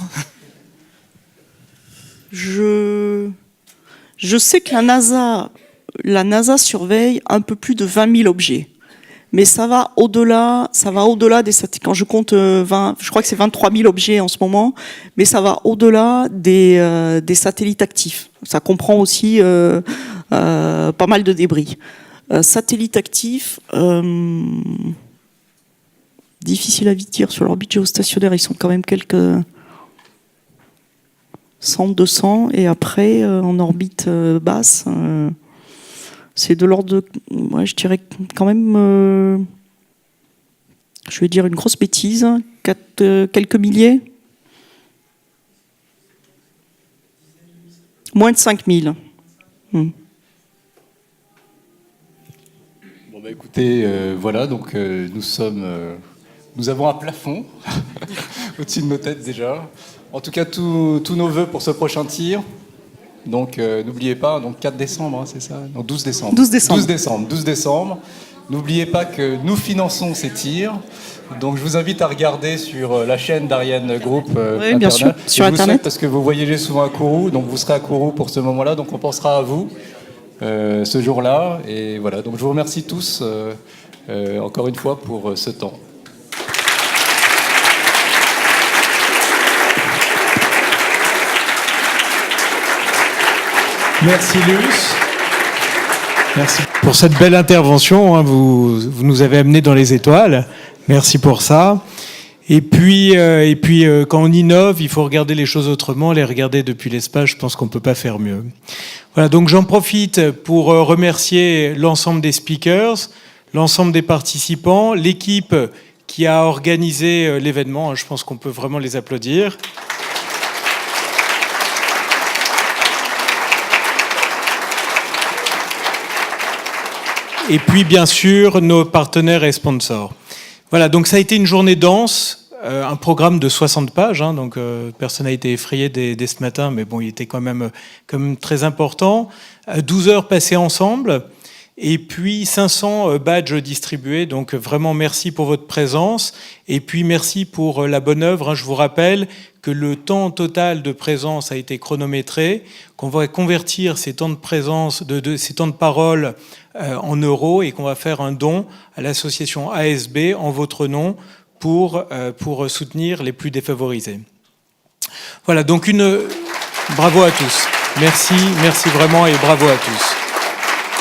[SPEAKER 2] Je sais que la NASA surveille un peu plus de 20 000 objets. Mais ça va au-delà des satellites. Quand je compte 20, je crois que c'est 23 000 objets en ce moment, mais ça va au-delà des satellites actifs. Ça comprend aussi pas mal de débris. Satellites actifs, difficile à dire sur l'orbite géostationnaire, ils sont quand même quelques 100, 200, et après en orbite basse. C'est de l'ordre de, je dirais quand même, je vais dire une grosse bêtise, quelques milliers. Moins de 5 000.
[SPEAKER 1] Bon, écoutez, voilà, donc nous avons un plafond au-dessus de nos têtes déjà. En tout cas, tous nos vœux pour ce prochain tir. Donc n'oubliez pas, donc 4 décembre, c'est ça? Non, 12 décembre. 12 décembre. N'oubliez pas que nous finançons ces tirs. Donc je vous invite à regarder sur la chaîne d'Ariane Group
[SPEAKER 2] oui, bien sûr, sur Internet.
[SPEAKER 1] Parce que vous voyagez souvent à Kourou, donc vous serez à Kourou pour ce moment-là. Donc on pensera à vous ce jour-là. Et voilà, donc je vous remercie tous encore une fois pour ce temps.
[SPEAKER 5] Merci Luce. Merci pour cette belle intervention. Vous nous avez amenés dans les étoiles. Merci pour ça. Et puis, quand on innove, il faut regarder les choses autrement, les regarder depuis l'espace. Je pense qu'on ne peut pas faire mieux. Voilà, donc j'en profite pour remercier l'ensemble des speakers, l'ensemble des participants, l'équipe qui a organisé l'événement. Je pense qu'on peut vraiment les applaudir. Et puis, bien sûr, nos partenaires et sponsors. Voilà, donc ça a été une journée dense, un programme de 60 pages, donc personne n'a été effrayé dès ce matin, mais bon, il était quand même très important. 12 heures passées ensemble, et puis 500 badges distribués, donc vraiment merci pour votre présence, et puis merci pour la bonne œuvre. Je vous rappelle que le temps total de présence a été chronométré, qu'on va convertir ces temps de présence, ces temps de parole en euros, et qu'on va faire un don à l'association ASB en votre nom pour soutenir les plus défavorisés. Voilà, donc bravo à tous. Merci vraiment et bravo à tous.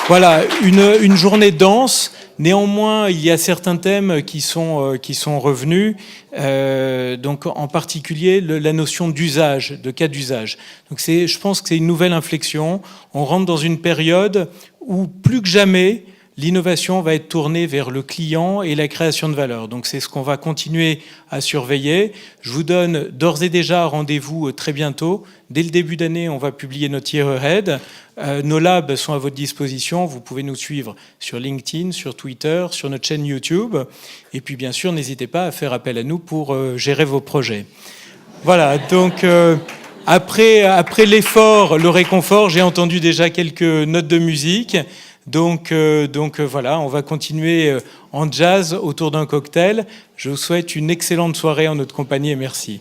[SPEAKER 5] Voilà, une journée dense. Néanmoins, il y a certains thèmes qui sont revenus, donc en particulier la notion d'usage, de cas d'usage. Donc je pense que c'est une nouvelle inflexion. On rentre dans une période où plus que jamais, l'innovation va être tournée vers le client et la création de valeur. Donc c'est ce qu'on va continuer à surveiller. Je vous donne d'ores et déjà rendez-vous très bientôt. Dès le début d'année, on va publier notre Year Ahead. Nos labs sont à votre disposition. Vous pouvez nous suivre sur LinkedIn, sur Twitter, sur notre chaîne YouTube. Et puis bien sûr, n'hésitez pas à faire appel à nous pour gérer vos projets. Voilà, donc après l'effort, le réconfort, j'ai entendu déjà quelques notes de musique. Donc voilà, on va continuer en jazz autour d'un cocktail. Je vous souhaite une excellente soirée en notre compagnie et merci.